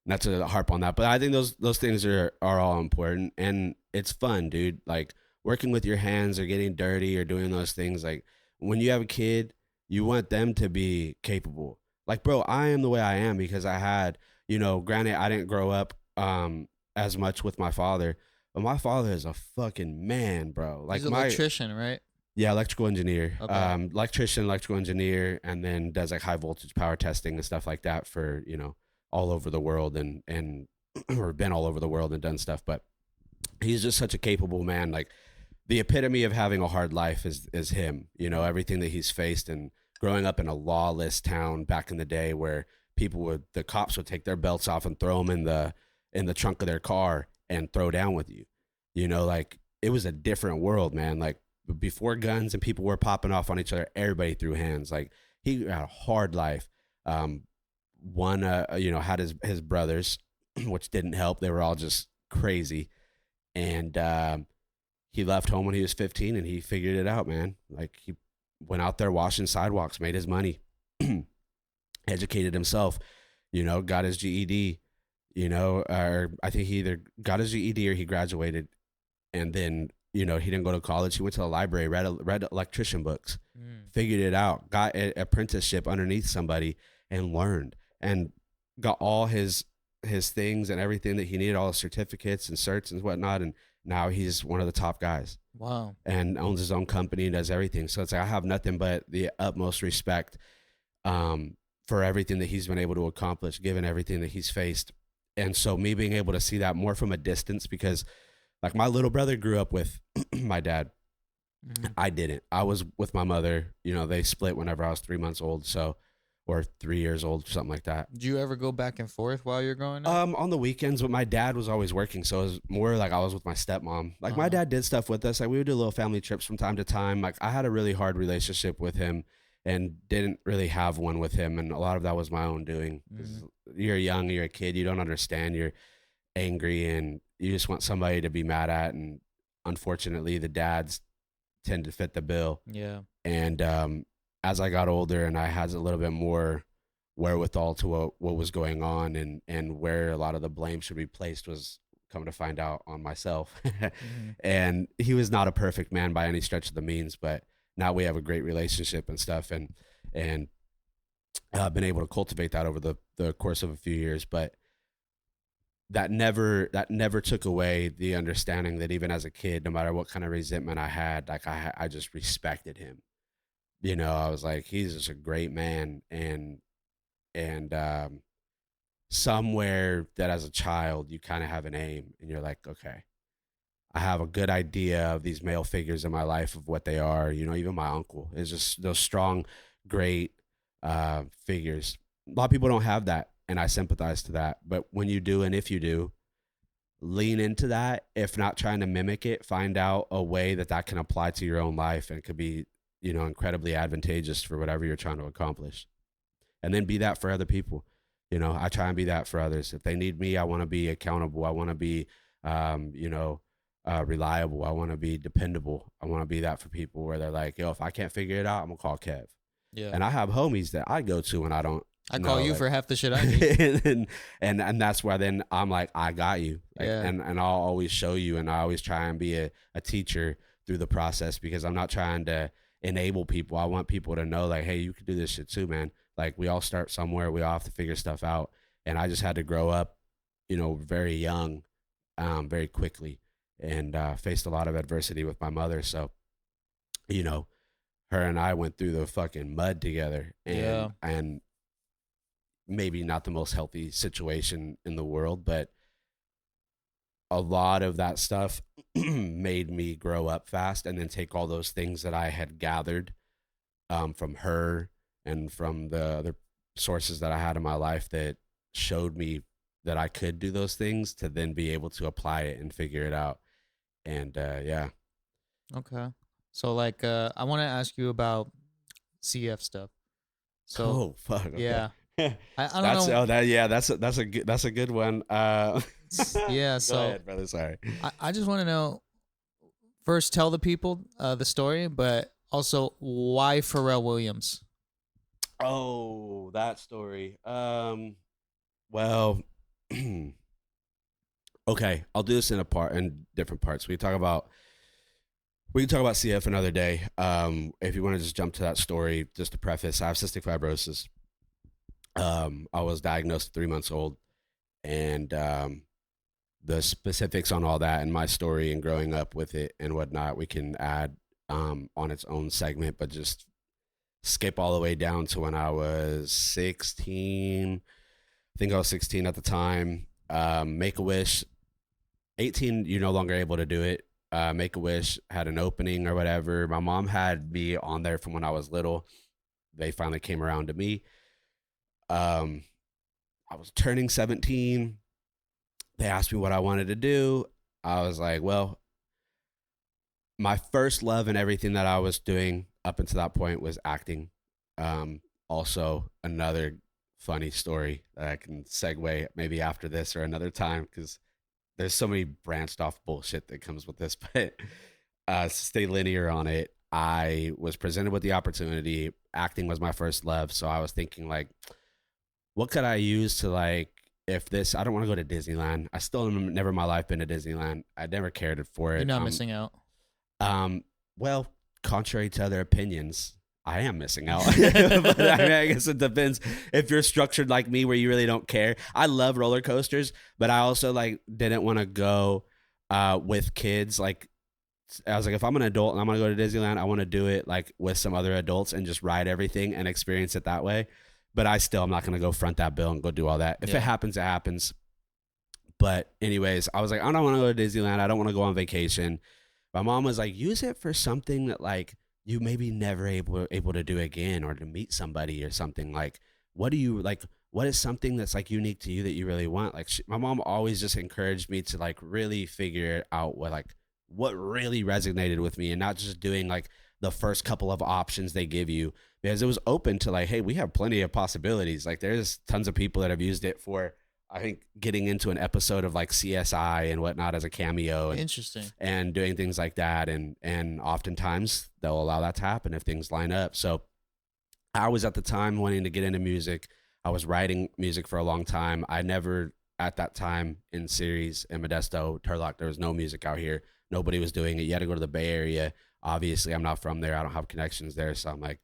Not to harp on that, but I think those things are all important, and it's fun, dude. Like working with your hands or getting dirty or doing those things. Like when you have a kid, you want them to be capable. Like, bro, I am the way I am because I had, granted, I didn't grow up as much with my father, but my father is a fucking man, bro. Like
he's an electrician, right?
Yeah, electrical engineer.
Okay.
Electrical engineer, and then does like high voltage power testing and stuff like that for, all over the world and or been all over the world and done stuff. But he's just such a capable man. Like the epitome of having a hard life is him, everything that he's faced, and growing up in a lawless town back in the day where the cops would take their belts off and throw them in the trunk of their car and throw down with you. Like it was a different world, man. Like before guns and people were popping off on each other, everybody threw hands. Like he had a hard life. One, had his brothers, which didn't help. They were all just crazy. And he left home when he was 15 and he figured it out, man. Like he went out there washing sidewalks, made his money, educated himself, got his GED, or I think he either got his GED or he graduated. And then, he didn't go to college. He went to the library, read electrician books, figured it out, got an apprenticeship underneath somebody and learned. And got all his things and everything that he needed, all his certificates and certs and whatnot. And now he's one of the top guys.
Wow.
And owns his own company and does everything. So it's like, I have nothing but the utmost respect for everything that he's been able to accomplish, given everything that he's faced. And so me being able to see that more from a distance, because like my little brother grew up with my dad. I didn't. I was with my mother. They split whenever I was 3 months old. Or 3 years old, something like that.
Did you ever go back and forth while you're growing up?
On the weekends, but my dad was always working, so it was more like I was with my stepmom. Like my dad did stuff with us. Like we would do little family trips from time to time. Like I had a really hard relationship with him and didn't really have one with him. And a lot of that was my own doing. 'Cause you're young, you're a kid, you don't understand, you're angry, and you just want somebody to be mad at. And unfortunately, the dads tend to fit the bill.
Yeah.
And as I got older and I had a little bit more wherewithal to what was going on, and where a lot of the blame should be placed was coming to find out on myself. And he was not a perfect man by any stretch of the means, but now we have a great relationship and stuff, and I've been able to cultivate that over the course of a few years. But that never took away the understanding that even as a kid, no matter what kind of resentment I had, like I just respected him. You know, I was like, he's just a great man. And somewhere that as a child you kind of have an aim, and you're like, okay, I have a good idea of these male figures in my life, of what they are. You know, even my uncle is just those strong, great figures. A lot of people don't have that, and I sympathize to that. But when you do, and if you do, lean into that. If not trying to mimic it, find out a way that can apply to your own life, and it could be, you know, incredibly advantageous for whatever you're trying to accomplish. And then be that for other people. You know, I try and be that for others. If they need me, I want to be accountable. I want to be, reliable. I want to be dependable. I want to be that for people, where they're like, yo, if I can't figure it out, I'm gonna call Kev.
Yeah.
And I have homies that I go to when I don't.
I call you for half the shit I need.
and that's why then I'm like, I got you. Like,
Yeah.
And I'll always show you, and I always try and be a teacher through the process, because I'm not trying to enable people. I want people to know, like, hey, you can do this shit too, man. Like, we all start somewhere. We all have to figure stuff out. And I just had to grow up, you know, very young, very quickly, and faced a lot of adversity with my mother. So, you know, her and I went through the fucking mud together, and maybe not the most healthy situation in the world, but a lot of that stuff made me grow up fast, and then take all those things that I had gathered from her and from the other sources that I had in my life that showed me that I could do those things, to then be able to apply it and figure it out. And yeah.
Okay. So like I want to ask you about CF stuff. So
fuck. Okay.
Yeah. I don't know.
That's a good one.
Yeah, so
go ahead, brother. Sorry.
I just want to know, first, tell the people the story, but also why Pharrell Williams?
Oh, that story. Well, okay, I'll do this in different parts. We can talk about CF another day. If you want to just jump to that story, just to preface, I have cystic fibrosis. I was diagnosed at 3 months old, and the specifics on all that and my story and growing up with it and whatnot, we can add on its own segment, but just skip all the way down to when I was 16. I think I was 16 at the time. Make-A-Wish, 18, you're no longer able to do it. Make-A-Wish had an opening or whatever. My mom had me on there from when I was little. They finally came around to me. I was turning 17. They asked me what I wanted to do. I was like, well, my first love and everything that I was doing up until that point was acting. Also, another funny story that I can segue maybe after this or another time, because there's so many branched off bullshit that comes with this, but stay linear on it. I was presented with the opportunity. Acting was my first love. So I was thinking, like, what could I use to, like, if this, I don't want to go to Disneyland. I still have never in my life been to Disneyland. I never cared for it.
You're not missing out.
Well, contrary to other opinions, I am missing out. But I mean, I guess it depends if you're structured like me, where you really don't care. I love roller coasters, but I also like didn't want to go with kids. Like, I was like, if I'm an adult and I'm gonna go to Disneyland, I want to do it like with some other adults and just ride everything and experience it that way. But I'm not gonna go front that bill and go do all that. If it happens, it happens. But anyways, I was like, I don't want to go to Disneyland. I don't want to go on vacation. My mom was like, use it for something that, like, you maybe never able to do again, or to meet somebody or something. Like, what do you like? What is something that's like unique to you that you really want? Like, my mom always just encouraged me to like really figure out what really resonated with me, and not just doing like the first couple of options they give you, because it was open to like, hey, we have plenty of possibilities. Like there's tons of people that have used it for, I think, getting into an episode of like CSI and whatnot as a cameo. And,
Interesting.
And doing things like that. And oftentimes they'll allow that to happen if things line up. So I was at the time wanting to get into music. I was writing music for a long time. I never, at that time in Ceres and Modesto, Turlock, there was no music out here. Nobody was doing it. You had to go to the Bay Area. Obviously, I'm not from there. I don't have connections there. So I'm like,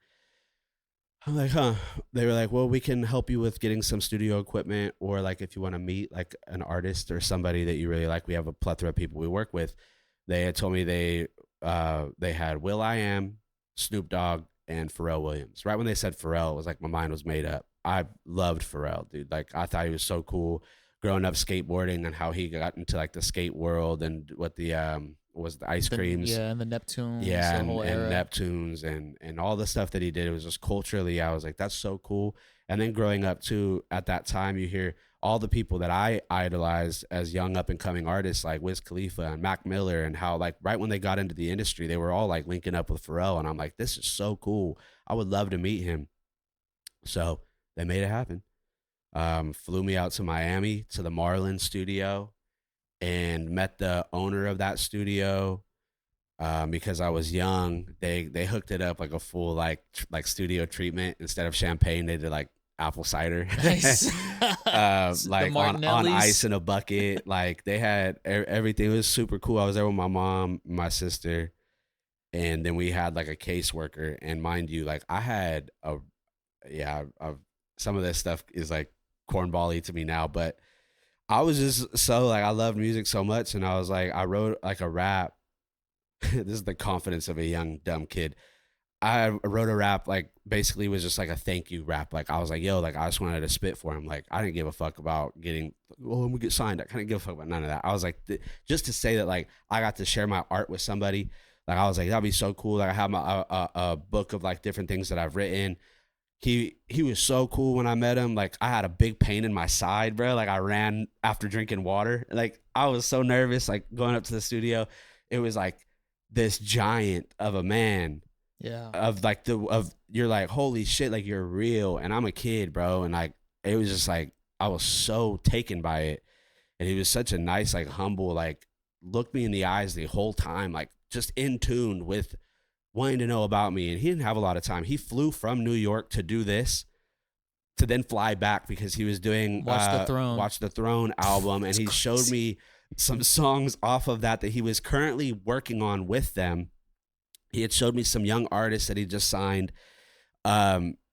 huh. They were like, well, we can help you with getting some studio equipment, or like if you want to meet like an artist or somebody that you really like, we have a plethora of people we work with. They had told me they had will.i.am, Snoop Dogg, and Pharrell Williams. Right when they said Pharrell, it was like my mind was made up. I loved Pharrell, dude. Like I thought he was so cool growing up skateboarding, and how he got into like the skate world and what the was the ice creams.
Yeah, and the Neptunes.
Yeah,
the whole era.
Neptunes and all the stuff that he did. It was just culturally, I was like, that's so cool. And then growing up too, at that time, you hear all the people that I idolized as young up and coming artists like Wiz Khalifa and Mac Miller, and how like right when they got into the industry, they were all like linking up with Pharrell. And I'm like, this is so cool. I would love to meet him. So they made it happen. Flew me out to Miami to the Marlin studio and met the owner of that studio. Because I was young, they hooked it up like a full like studio treatment. Instead of champagne, they did like apple cider.
Nice.
Like on ice in a bucket. Like they had everything. It was super cool. I was there with my mom, my sister, and then we had like a caseworker. And mind you, like I had some of this stuff is like cornball-y to me now, but I was just so like, I loved music so much. And I was like, I wrote like a rap. This is the confidence of a young, dumb kid. I wrote a rap, like basically was just like a thank you rap. Like I was like, yo, like I just wanted to spit for him. Like I didn't give a fuck about getting, oh, I'm gonna get signed. I couldn't give a fuck about none of that. I was like, just to say that like I got to share my art with somebody. Like I was like, that'd be so cool. Like I have my a book of like different things that I've written. He was so cool when I met him. Like I had a big pain in my side, bro. Like I ran after drinking water. Like I was so nervous, like going up to the studio. It was like this giant of a man.
Yeah.
Of like you're like, holy shit, like you're real. And I'm a kid, bro. And like, it was just like, I was so taken by it. And he was such a nice, like humble, like looked me in the eyes the whole time, like just in tune with wanting to know about me. And he didn't have a lot of time. He flew from New York to do this, to then fly back because he was doing
Watch the Throne
album. And he showed me some songs off of that he was currently working on with them. He had showed me some young artists that he just signed.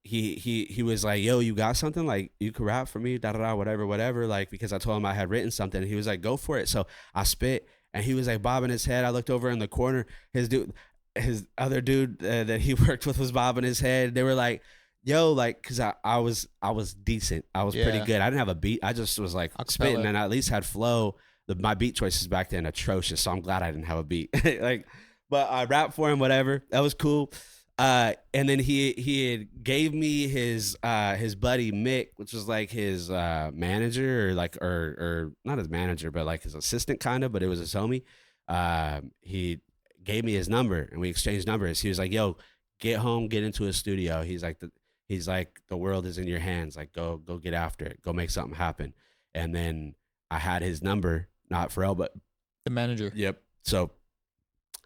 He was like, yo, you got something? Like, you could rap for me, whatever. Like, because I told him I had written something. He was like, go for it. So I spit, and he was like bobbing his head. I looked over in the corner. His other dude that he worked with was bobbing his head. They were like, yo, like, cause I was decent. I was pretty good. I didn't have a beat. I just was like spitting, and I at least had flow. My beat choices back then atrocious. So I'm glad I didn't have a beat. Like, but I rapped for him, whatever. That was cool. And then he had gave me his buddy Mick, which was like his manager, or not his manager, but like his assistant kind of, but it was his homie. He gave me his number, and we exchanged numbers. He was like, yo, get home, get into a studio. He's like, the world is in your hands. Like, go get after it. Go make something happen. And then I had his number, not Pharrell, but
the manager.
Yep. So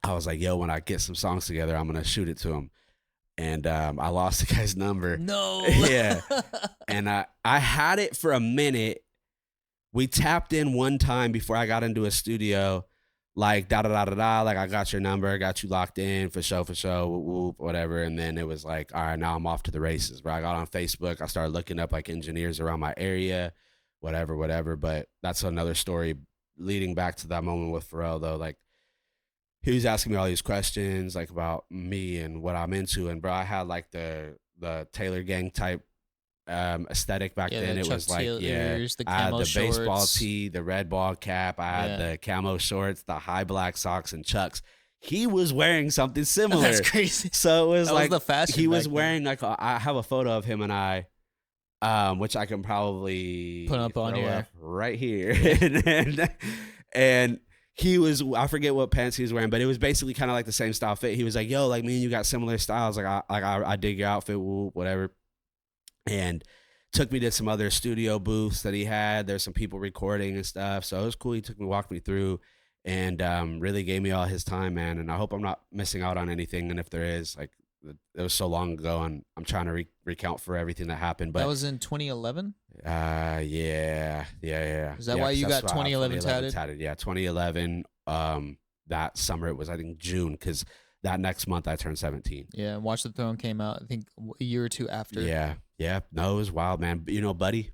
I was like, yo, when I get some songs together, I'm going to shoot it to him. And I lost the guy's number.
No.
Yeah. And I had it for a minute. We tapped in one time before I got into a studio, like da-da-da-da-da, like I got your number, I got you locked in, for sure, whoop, whoop, whatever. And then it was like, all right, now I'm off to the races. Where I got on Facebook, I started looking up like engineers around my area, whatever. But that's another story leading back to that moment with Pharrell, though. Like, he was asking me all these questions like about me and what I'm into. And bro, I had like the Taylor Gang type aesthetic back then. It was like,
the
I had the
shorts.
baseball tee, the red ball cap. I had the camo shorts, the high black socks and Chucks. He was wearing something similar.
That's crazy.
So it was
that
like
was the fashion.
He was wearing like I have a photo of him and I, which I can probably
put up on your
right here. and I forget what pants he was wearing, but it was basically kind of like the same style fit. He was like, yo, like me and you got similar styles. Like I dig your outfit, whatever. And took me to some other studio booths that he had. There's some people recording and stuff. So it was cool. He walked me through and really gave me all his time, man. And I hope I'm not missing out on anything. And if there is, like, it was so long ago, and I'm trying to recount for everything that happened. But
that was in 2011.
Yeah.
Is that why you got 2011 tatted?
Yeah, 2011. That summer it was, I think, June, because that next month I turned 17.
Yeah, Watch the Throne came out, I think, a year or two after.
Yeah. No, it was wild, man. You know, Buddy?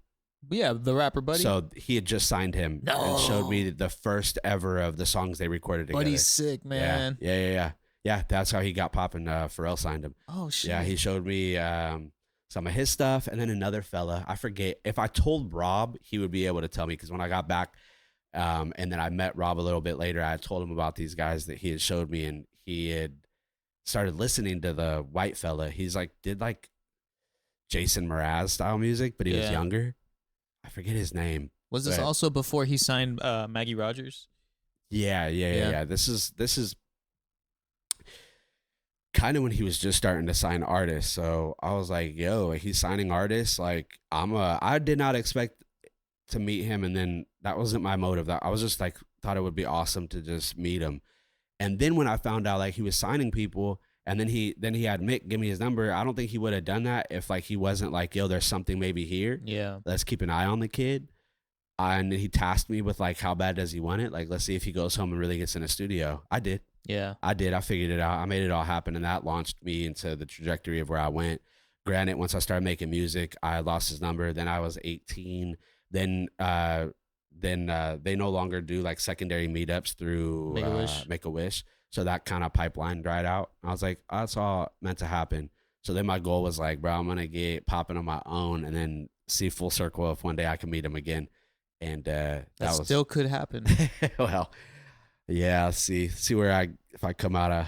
Yeah, the rapper Buddy.
So he had just signed him and showed me the first ever of the songs they recorded together.
Buddy's sick, man.
Yeah, that's how he got popping. Pharrell signed him.
Oh, shit.
Yeah, he showed me some of his stuff. And then another fella, I forget. If I told Rob, he would be able to tell me, because when I got back and then I met Rob a little bit later, I told him about these guys that he had showed me, and he had started listening to the white fella. He's like, did like Jason Mraz style music, but he was younger. I forget his name.
Was this also before he signed Maggie Rogers?
Yeah. This is kind of when he was just starting to sign artists. So I was like, yo, he's signing artists. Like, I did not expect to meet him. And then that wasn't my motive. That I was just like, thought it would be awesome to just meet him. And then when I found out like he was signing people, and then he had Mick give me his number, I don't think he would have done that if like he wasn't like, yo, there's something maybe here.
Yeah.
Let's keep an eye on the kid. And he tasked me with like, how bad does he want it? Like, let's see if he goes home and really gets in a studio. I did.
Yeah.
I did. I figured it out. I made it all happen, and that launched me into the trajectory of where I went. Granted, once I started making music, I lost his number. Then I was 18. Then they no longer do like secondary meetups through Make-A-Wish. So that kind of pipeline dried out. I was like, that's all meant to happen. So then my goal was like, bro, I'm going to get popping on my own and then see full circle if one day I can meet him again. And that
still could happen.
Well, yeah, see where if I come out of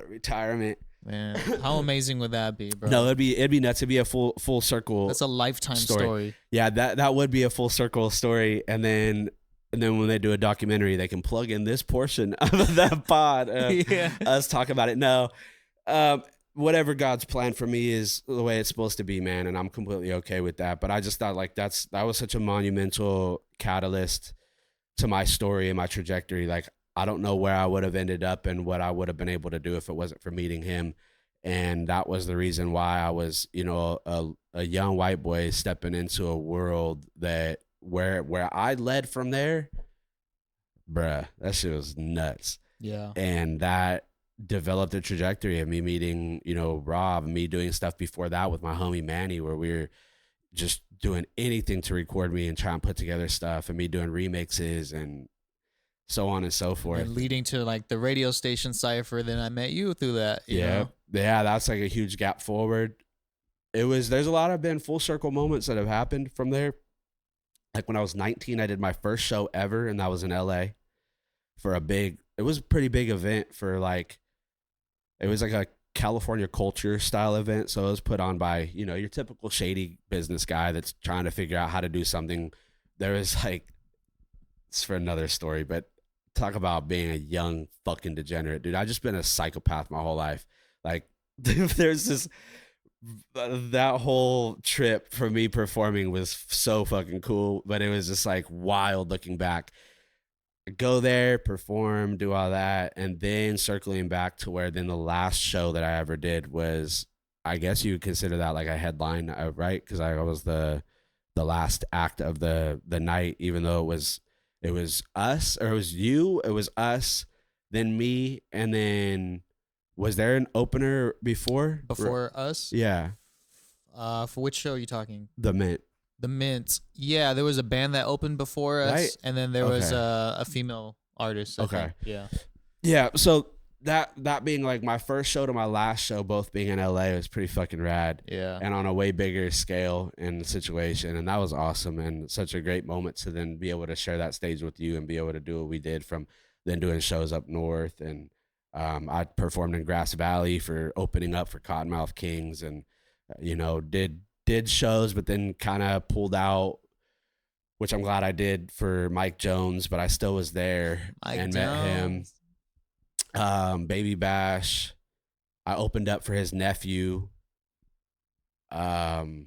retirement.
Man, how amazing would that be, bro?
No, it'd be nuts. It'd be a full circle.
That's a lifetime story.
Yeah, that would be a full circle story. And then when they do a documentary, they can plug in this portion of that pod. Us talk about it. No, whatever God's plan for me is the way it's supposed to be, man. And I'm completely okay with that. But I just thought like that was such a monumental catalyst to my story and my trajectory. Like, I don't know where I would have ended up and what I would have been able to do if it wasn't for meeting him. And that was the reason why I was, you know, a young white boy stepping into a world that where I led from there, bruh, that shit was nuts.
Yeah.
And that developed a trajectory of me meeting, you know, Rob, and me doing stuff before that with my homie Manny, where we were just doing anything to record me and try and put together stuff, and me doing remixes and so on and so forth.
And leading to like the radio station cipher. Then I met you through that. You know?
Yeah. That's like a huge gap forward. There's a lot of been full circle moments that have happened from there. Like when I was 19, I did my first show ever, and that was in LA for it was a pretty big event for like, it was like a California culture style event. So it was put on by, you know, your typical shady business guy that's trying to figure out how to do something. There was like, it's for another story, but talk about being a young fucking degenerate, dude. I've just been a psychopath my whole life. Like, there's this, that whole trip for me performing was so fucking cool, but it was just like wild looking back. Go there, perform, do all that, and then circling back to where then the last show that I ever did was, I guess you would consider that like a headline, right? Because I was the last act of the night, even though it was us, or it was you, it was us, then me, and then was there an opener before
us?
Yeah.
For which show are you talking?
The Mint.
Yeah, there was a band that opened before us,
right?
And then there was a female artist. I think.
Yeah. So that being like my first show to my last show, both being in LA, was pretty fucking rad.
Yeah.
And on a way bigger scale and situation, and that was awesome, and such a great moment to then be able to share that stage with you and be able to do what we did, from then doing shows up north, and I performed in Grass Valley for opening up for Cottonmouth Kings, and you know, did shows, but then kind of pulled out which I'm glad I did for Mike Jones, but I still was there and met him. Baby Bash. I opened up for his nephew. It's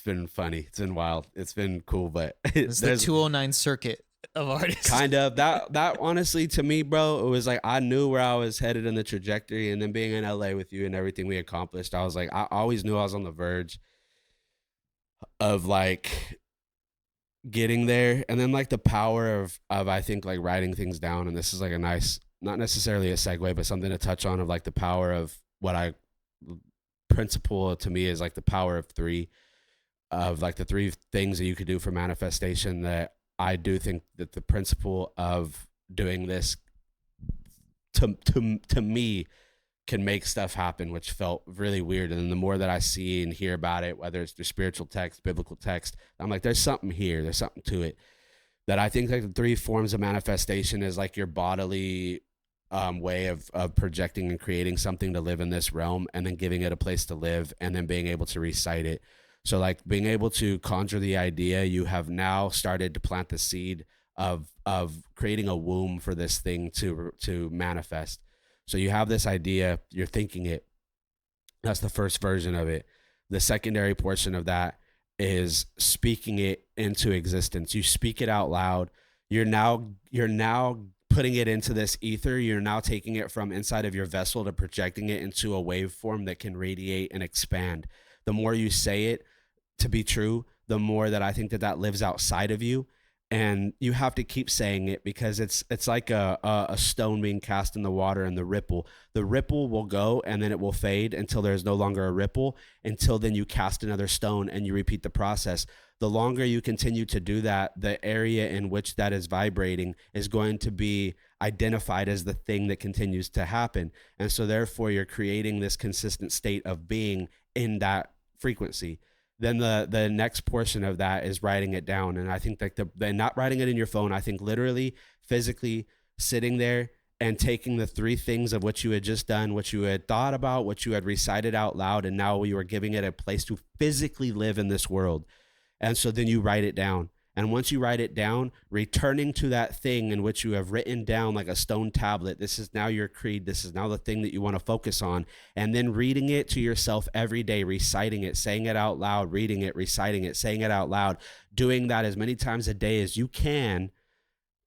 been funny. It's been wild. It's been cool, but
it's the 209 circuit of artists.
Kind of that honestly, to me, bro, it was like I knew where I was headed in the trajectory, and then being in LA with you and everything we accomplished, I was like, I always knew I was on the verge of like getting there. And then like the power of I think like writing things down, and this is like a nice, not necessarily a segue, but something to touch on, of like the power of what I principle to me is like the power of three, of like the three things that you could do for manifestation. That I do think that the principle of doing this to me can make stuff happen, which felt really weird. And then the more that I see and hear about it, whether it's through spiritual text, biblical text, I'm like, there's something here. There's something to it. That I think like the three forms of manifestation is like your bodily way of projecting and creating something to live in this realm, and then giving it a place to live, and then being able to recite it. So like being able to conjure the idea, you have now started to plant the seed of creating a womb for this thing to manifest. So you have this idea, you're thinking it. That's the first version of it. The secondary portion of that is speaking it into existence. You speak it out loud. You're now putting it into this ether. You're now taking it from inside of your vessel to projecting it into a waveform that can radiate and expand. The more you say it to be true, the more that I think that lives outside of you. And you have to keep saying it, because it's like a stone being cast in the water, and the ripple will go, and then it will fade until there's no longer a ripple, until then you cast another stone and you repeat the process. The longer you continue to do that, the area in which that is vibrating is going to be identified as the thing that continues to happen. And so therefore you're creating this consistent state of being in that frequency. Then the next portion of that is writing it down. And I think like the not writing it in your phone, I think literally physically sitting there and taking the three things of what you had just done, what you had thought about, what you had recited out loud, and now you are giving it a place to physically live in this world. And so then you write it down. And once you write it down, returning to that thing in which you have written down like a stone tablet, this is now your creed. This is now the thing that you want to focus on. And then reading it to yourself every day, reciting it, saying it out loud, reading it, reciting it, saying it out loud, doing that as many times a day as you can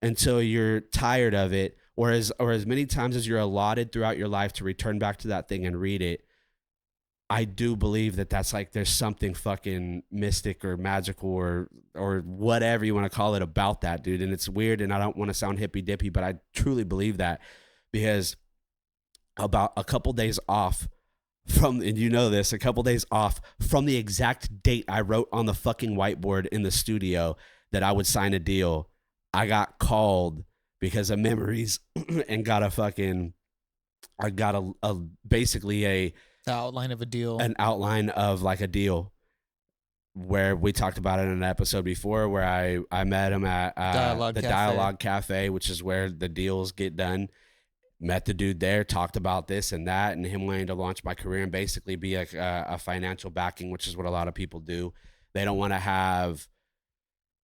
until you're tired of it, or as many times as you're allotted throughout your life to return back to that thing and read it. I do believe that that's like, there's something fucking mystic or magical or whatever you want to call it about that, dude. And it's weird, and I don't want to sound hippy dippy, but I truly believe that, because about a couple days off from, and you know this, a couple days off from the exact date I wrote on the fucking whiteboard in the studio that I would sign a deal, I got called because of memories and got basically the
outline of a deal,
an outline of like a deal, where we talked about it in an episode before, where I met him at Dialogue Cafe, which is where the deals get done. Met the dude there, talked about this and that, and him wanting to launch my career and basically be like a financial backing, which is what a lot of people do. They don't want to have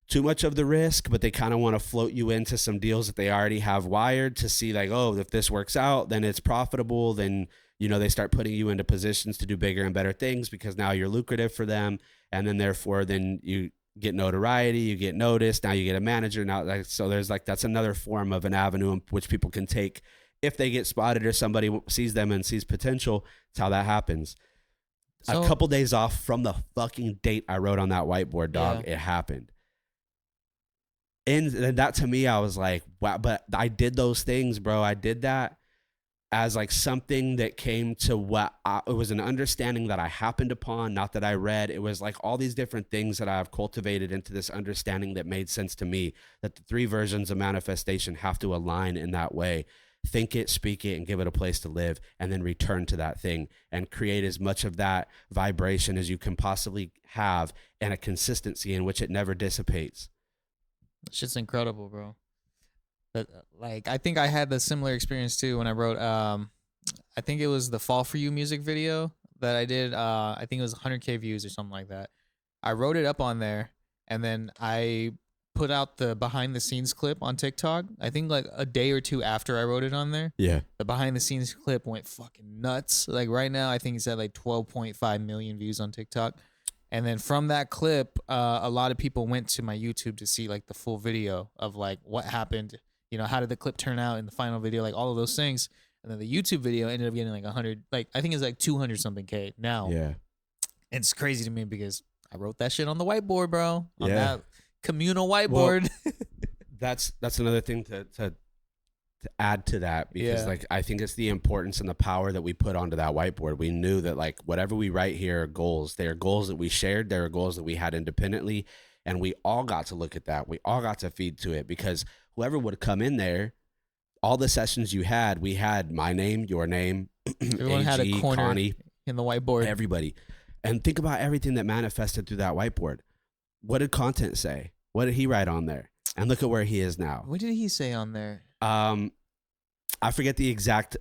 too much of the risk, but they kind of want to float you into some deals that they already have wired to see like, oh, if this works out, then it's profitable. Then, you know, they start putting you into positions to do bigger and better things, because now you're lucrative for them. And then therefore, then you get notoriety, you get noticed. Now you get a manager. Now, so there's like, that's another form of an avenue in which people can take if they get spotted or somebody sees them and sees potential. It's how that happens. So, a couple days off from the fucking date I wrote on that whiteboard, dog. Yeah. It happened. And that to me, I was like, wow, but I did those things, bro. I did that as like something that came to it was an understanding that I happened upon, not that I read. It was like all these different things that I've cultivated into this understanding that made sense to me, that the three versions of manifestation have to align in that way. Think it, speak it, and give it a place to live, and then return to that thing and create as much of that vibration as you can possibly have, and a consistency in which it never dissipates.
It's just incredible, bro. But like, I think I had the similar experience too when I wrote, I think it was the Fall For You music video that I did. I think it was 100K views or something like that. I wrote it up on there, and then I put out the behind the scenes clip on TikTok. I think like a day or two after I wrote it on there.
Yeah.
The behind the scenes clip went fucking nuts. Like right now, I think it's at like 12.5 million views on TikTok. And then from that clip, a lot of people went to my YouTube to see like the full video of like what happened. You know, how did the clip turn out in the final video? Like all of those things. And then the YouTube video ended up getting like 100, like I think it's like 200 something K now.
Yeah.
And it's crazy to me because I wrote that shit on the whiteboard, bro. On
Yeah.
that communal whiteboard.
Well, that's another thing to add to that, because
Yeah.
like I think it's the importance and the power that we put onto that whiteboard. We knew that like whatever we write here are goals. They are goals that we shared. They are goals that we had independently, and we all got to look at that. We all got to feed to it, because whoever would come in there, all the sessions you had, we had my name, your name,
Everyone
AG,
had a corner
Connie,
in the whiteboard.
everybody. And think about everything that manifested through that whiteboard. What did content say? What did he write on there? And look at where he is now.
What did he say on there?
I forget the exact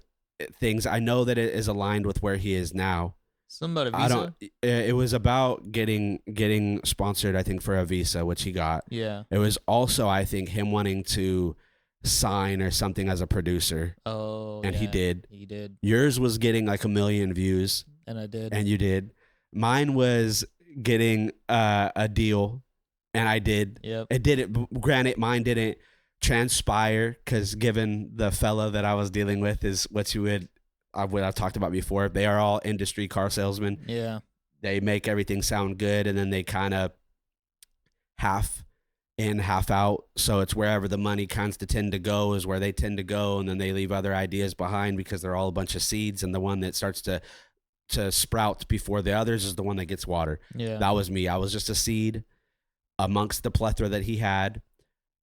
things. I know that it is aligned with where he is now.
Something about a visa?
It was about getting sponsored, I think, for a visa, which he got.
Yeah.
It was also, I think, him wanting to sign or something as a producer.
Oh,
and
yeah,
he did.
He did.
Yours was getting like 1 million views.
And I did.
And you did. Mine was getting a deal, and I did.
Yep.
It didn't. Granted, mine didn't transpire, because given the fella that I was dealing with is what I've talked about before. They are all industry car salesmen.
Yeah.
They make everything sound good, and then they kind of half in, half out. So it's wherever the money kinds to tend to go is where they tend to go, and then they leave other ideas behind because they're all a bunch of seeds, and the one that starts to sprout before the others is the one that gets water.
Yeah.
That was me. I was just a seed amongst the plethora that he had.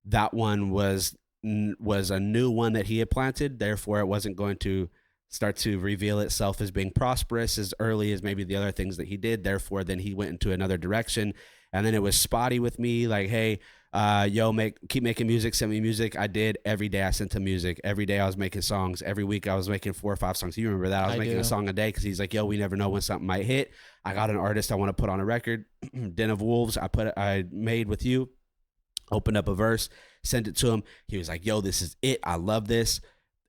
That one was a new one that he had planted. Therefore, it wasn't going to start to reveal itself as being prosperous as early as maybe the other things that he did. Therefore, then he went into another direction. And then it was spotty with me, like, hey, keep making music, send me music. I did. Every day I sent him music. Every day I was making songs. Every week I was making 4 or 5 songs. You remember that? I was making a song a day, because he's like, yo, we never know when something might hit. I got an artist I want to put on a record. Den of Wolves, I made with you. Opened up a verse, sent it to him. He was like, yo, this is it. I love this.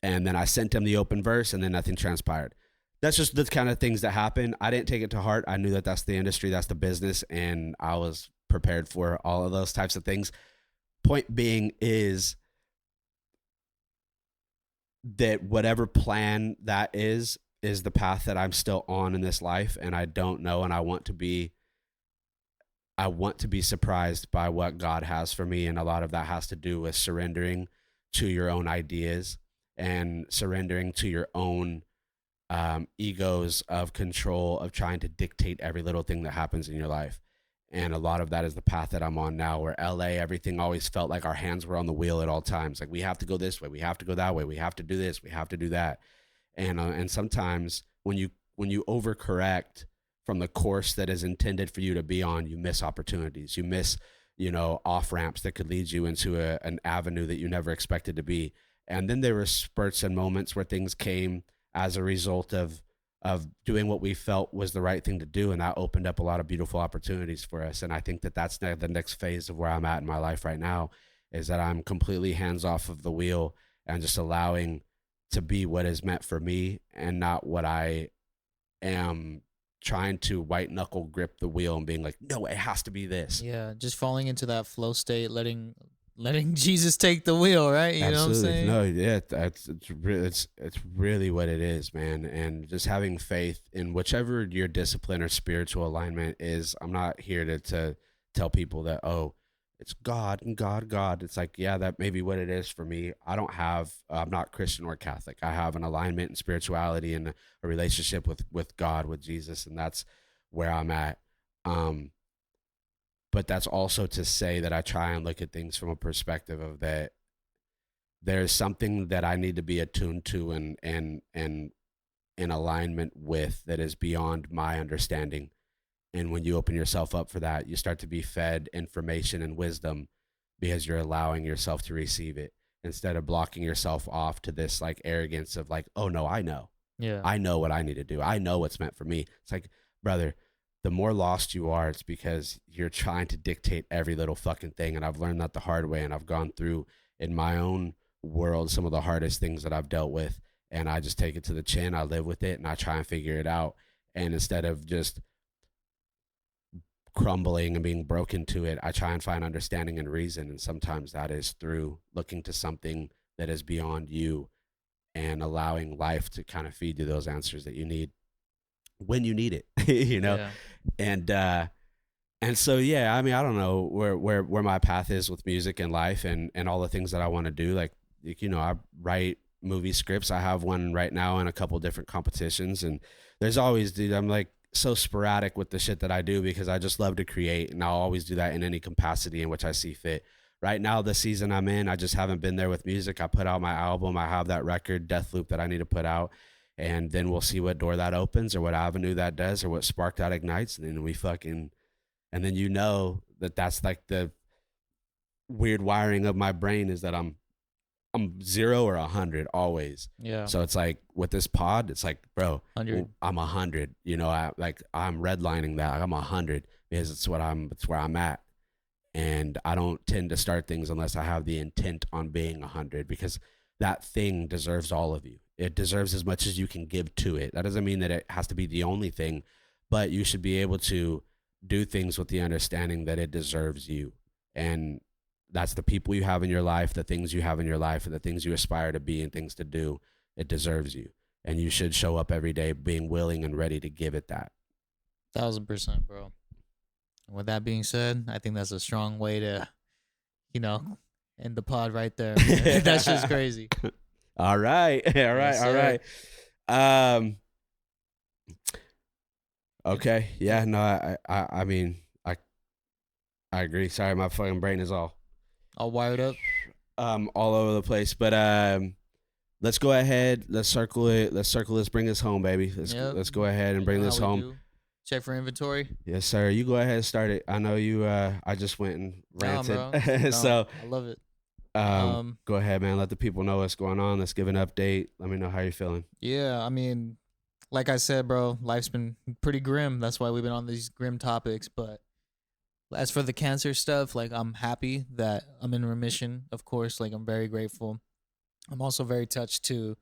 And then I sent him the open verse, and then nothing transpired. That's just the kind of things that happen. I didn't take it to heart. I knew that that's the industry, that's the business, and I was prepared for all of those types of things. Point being is that whatever plan that is the path that I'm still on in this life, and I don't know, and I want to be surprised by what God has for me, and a lot of that has to do with surrendering to your own ideas and surrendering to your own egos of control, of trying to dictate every little thing that happens in your life. And a lot of that is the path that I'm on now, where LA, everything always felt like our hands were on the wheel at all times. Like, we have to go this way, we have to go that way, we have to do this, we have to do that. And sometimes when you overcorrect from the course that is intended for you to be on, you miss opportunities. You miss, off ramps that could lead you into an avenue that you never expected to be. And then there were spurts and moments where things came as a result of doing what we felt was the right thing to do. And that opened up a lot of beautiful opportunities for us. And I think that that's the next phase of where I'm at in my life right now, is that I'm completely hands off of the wheel and just allowing to be what is meant for me, and not what I am trying to white knuckle grip the wheel and being like, no, it has to be this.
Yeah. Just falling into that flow state, letting Jesus take the wheel, right? You know what I'm saying?
No, yeah, it's really what it is, man. And just having faith in whichever your discipline or spiritual alignment is. I'm not here to tell people that, oh, it's God and God. It's like, yeah, that may be what it is for me. I'm not Christian or Catholic. I have an alignment in spirituality and a relationship with God, with Jesus, and that's where I'm at. But that's also to say that I try and look at things from a perspective of that there's something that I need to be attuned to and in alignment with that is beyond my understanding. And when you open yourself up for that, you start to be fed information and wisdom because you're allowing yourself to receive it, instead of blocking yourself off to this like arrogance of like, oh no, I know.
Yeah.
I know what I need to do. I know what's meant for me. It's like, brother, the more lost you are, it's because you're trying to dictate every little fucking thing. And I've learned that the hard way. And I've gone through in my own world some of the hardest things that I've dealt with. And I just take it to the chin. I live with it and I try and figure it out. And instead of just crumbling and being broken to it, I try and find understanding and reason. And sometimes that is through looking to something that is beyond you and allowing life to kind of feed you those answers that you need when you need it, you know? Yeah. And so, yeah, I mean, I don't know where my path is with music and life and all the things that I want to do. Like, you know, I write movie scripts. I have one right now in a couple different competitions, and there's always, dude, I'm like so sporadic with the shit that I do because I just love to create, and I'll always do that in any capacity in which I see fit. Right now, the season I'm in, I just haven't been there with music. I put out my album. I have that record, Deathloop, that I need to put out. And then we'll see what door that opens or what avenue that does or what spark that ignites. And then and then you know that that's like the weird wiring of my brain is that I'm 0 or 100 always.
Yeah.
So it's like with this pod, it's like, bro,
100.
I'm 100. You know, I'm redlining that. I'm 100 because it's where I'm at. And I don't tend to start things unless I have the intent on being 100 because that thing deserves all of you. It deserves as much as you can give to it. That doesn't mean that it has to be the only thing, but you should be able to do things with the understanding that it deserves you. And that's the people you have in your life, the things you have in your life, and the things you aspire to be and things to do. It deserves you. And you should show up every day being willing and ready to give it that.
1000%, bro. And with that being said, I think that's a strong way to, you know, end the pod right there. That's just crazy.
All right. Okay. Yeah, no, I mean, I agree. Sorry, my fucking brain is all
wired up.
All over the place. But let's go ahead. Let's circle it. Let's bring this home, baby. Let's go ahead and bring this home.
Check for inventory.
Yes, sir. You go ahead and start it. I know you I just went and ranted.
No,
So
I love it.
Go ahead, man. Let the people know what's going on. Let's give an update. Let me know how you're feeling.
Yeah, I mean, like I said, bro, life's been pretty grim. That's why we've been on these grim topics. But as for the cancer stuff, like, I'm happy that I'm in remission, of course. Like, I'm very grateful. I'm also very touched to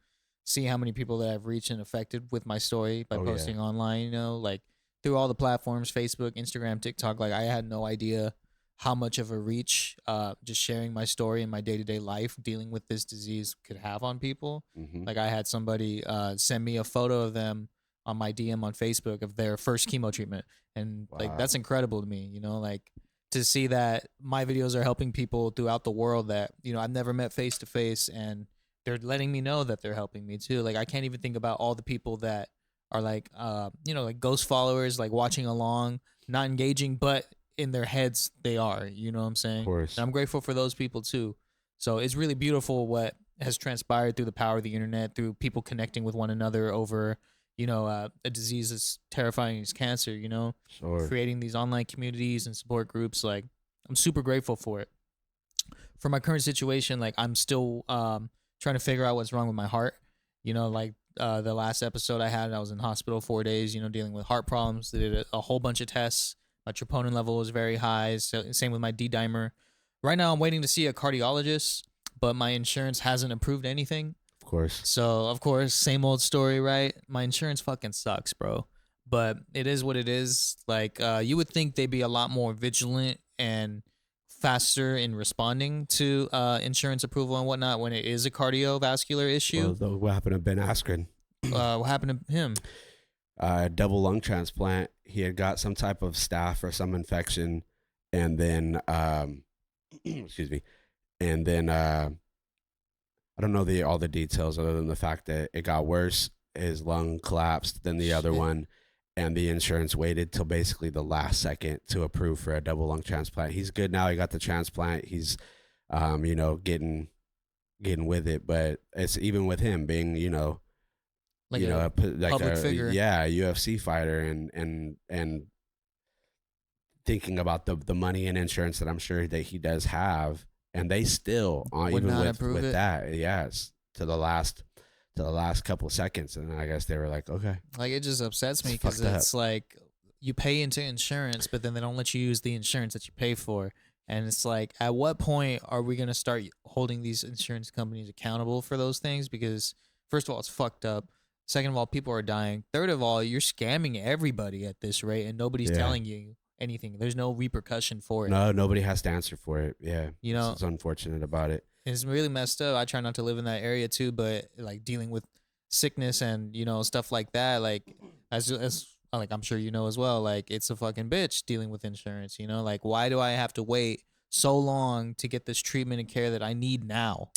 see how many people that I've reached and affected with my story by posting online, you know, like through all the platforms, Facebook, Instagram, TikTok. Like, I had no idea how much of a reach just sharing my story and my day-to-day life dealing with this disease could have on people.
Mm-hmm.
Like, I had somebody send me a photo of them on my DM on Facebook of their first chemo treatment. And like, that's incredible to me, you know, like to see that my videos are helping people throughout the world that, you know, I've never met face to face, and they're letting me know that they're helping me too. Like, I can't even think about all the people that are like, you know, like ghost followers, like watching along, not engaging, but in their heads they are, you know what I'm saying?
Of course.
And I'm grateful for those people too. So it's really beautiful what has transpired through the power of the internet, through people connecting with one another over, you know, a disease as terrifying as cancer, you know, creating these online communities and support groups. Like, I'm super grateful for it. For my current situation, like, I'm still trying to figure out what's wrong with my heart. You know, like the last episode I had, I was in hospital 4 days, you know, dealing with heart problems. They did a whole bunch of tests. My troponin level was very high. So same with my D-dimer. Right now, I'm waiting to see a cardiologist, but my insurance hasn't approved anything.
Of course.
So, of course, same old story, right? My insurance fucking sucks, bro. But it is what it is. Like, you would think they'd be a lot more vigilant and faster in responding to insurance approval and whatnot when it is a cardiovascular issue.
Well, what happened to Ben Askren?
What happened to him?
Double lung transplant. He had got some type of staph or some infection, and then excuse me, and then I don't know all the details other than the fact that it got worse. His lung collapsed than the other one, and the insurance waited till basically the last second to approve for a double lung transplant. He's good now. He got the transplant. He's you know, getting with it, but it's even with him being, you know,
like,
you know,
a public figure.
Yeah, a UFC fighter, and thinking about the money and insurance that I'm sure that he does have, and they still even with that, yes, to the last couple of seconds, and I guess they were like, okay.
Like, it just upsets me because it's like, you pay into insurance, but then they don't let you use the insurance that you pay for. And it's like, at what point are we going to start holding these insurance companies accountable for those things? Because first of all, it's fucked up. Second of all, people are dying. Third of all, you're scamming everybody at this rate, and nobody's telling you anything. There's no repercussion for it.
No, nobody has to answer for it. Yeah.
You know,
it's unfortunate about it.
It's really messed up. I try not to live in that area too, but like dealing with sickness and, you know, stuff like that, like as like I'm sure you know as well, like it's a fucking bitch dealing with insurance, you know? Like, why do I have to wait so long to get this treatment and care that I need now?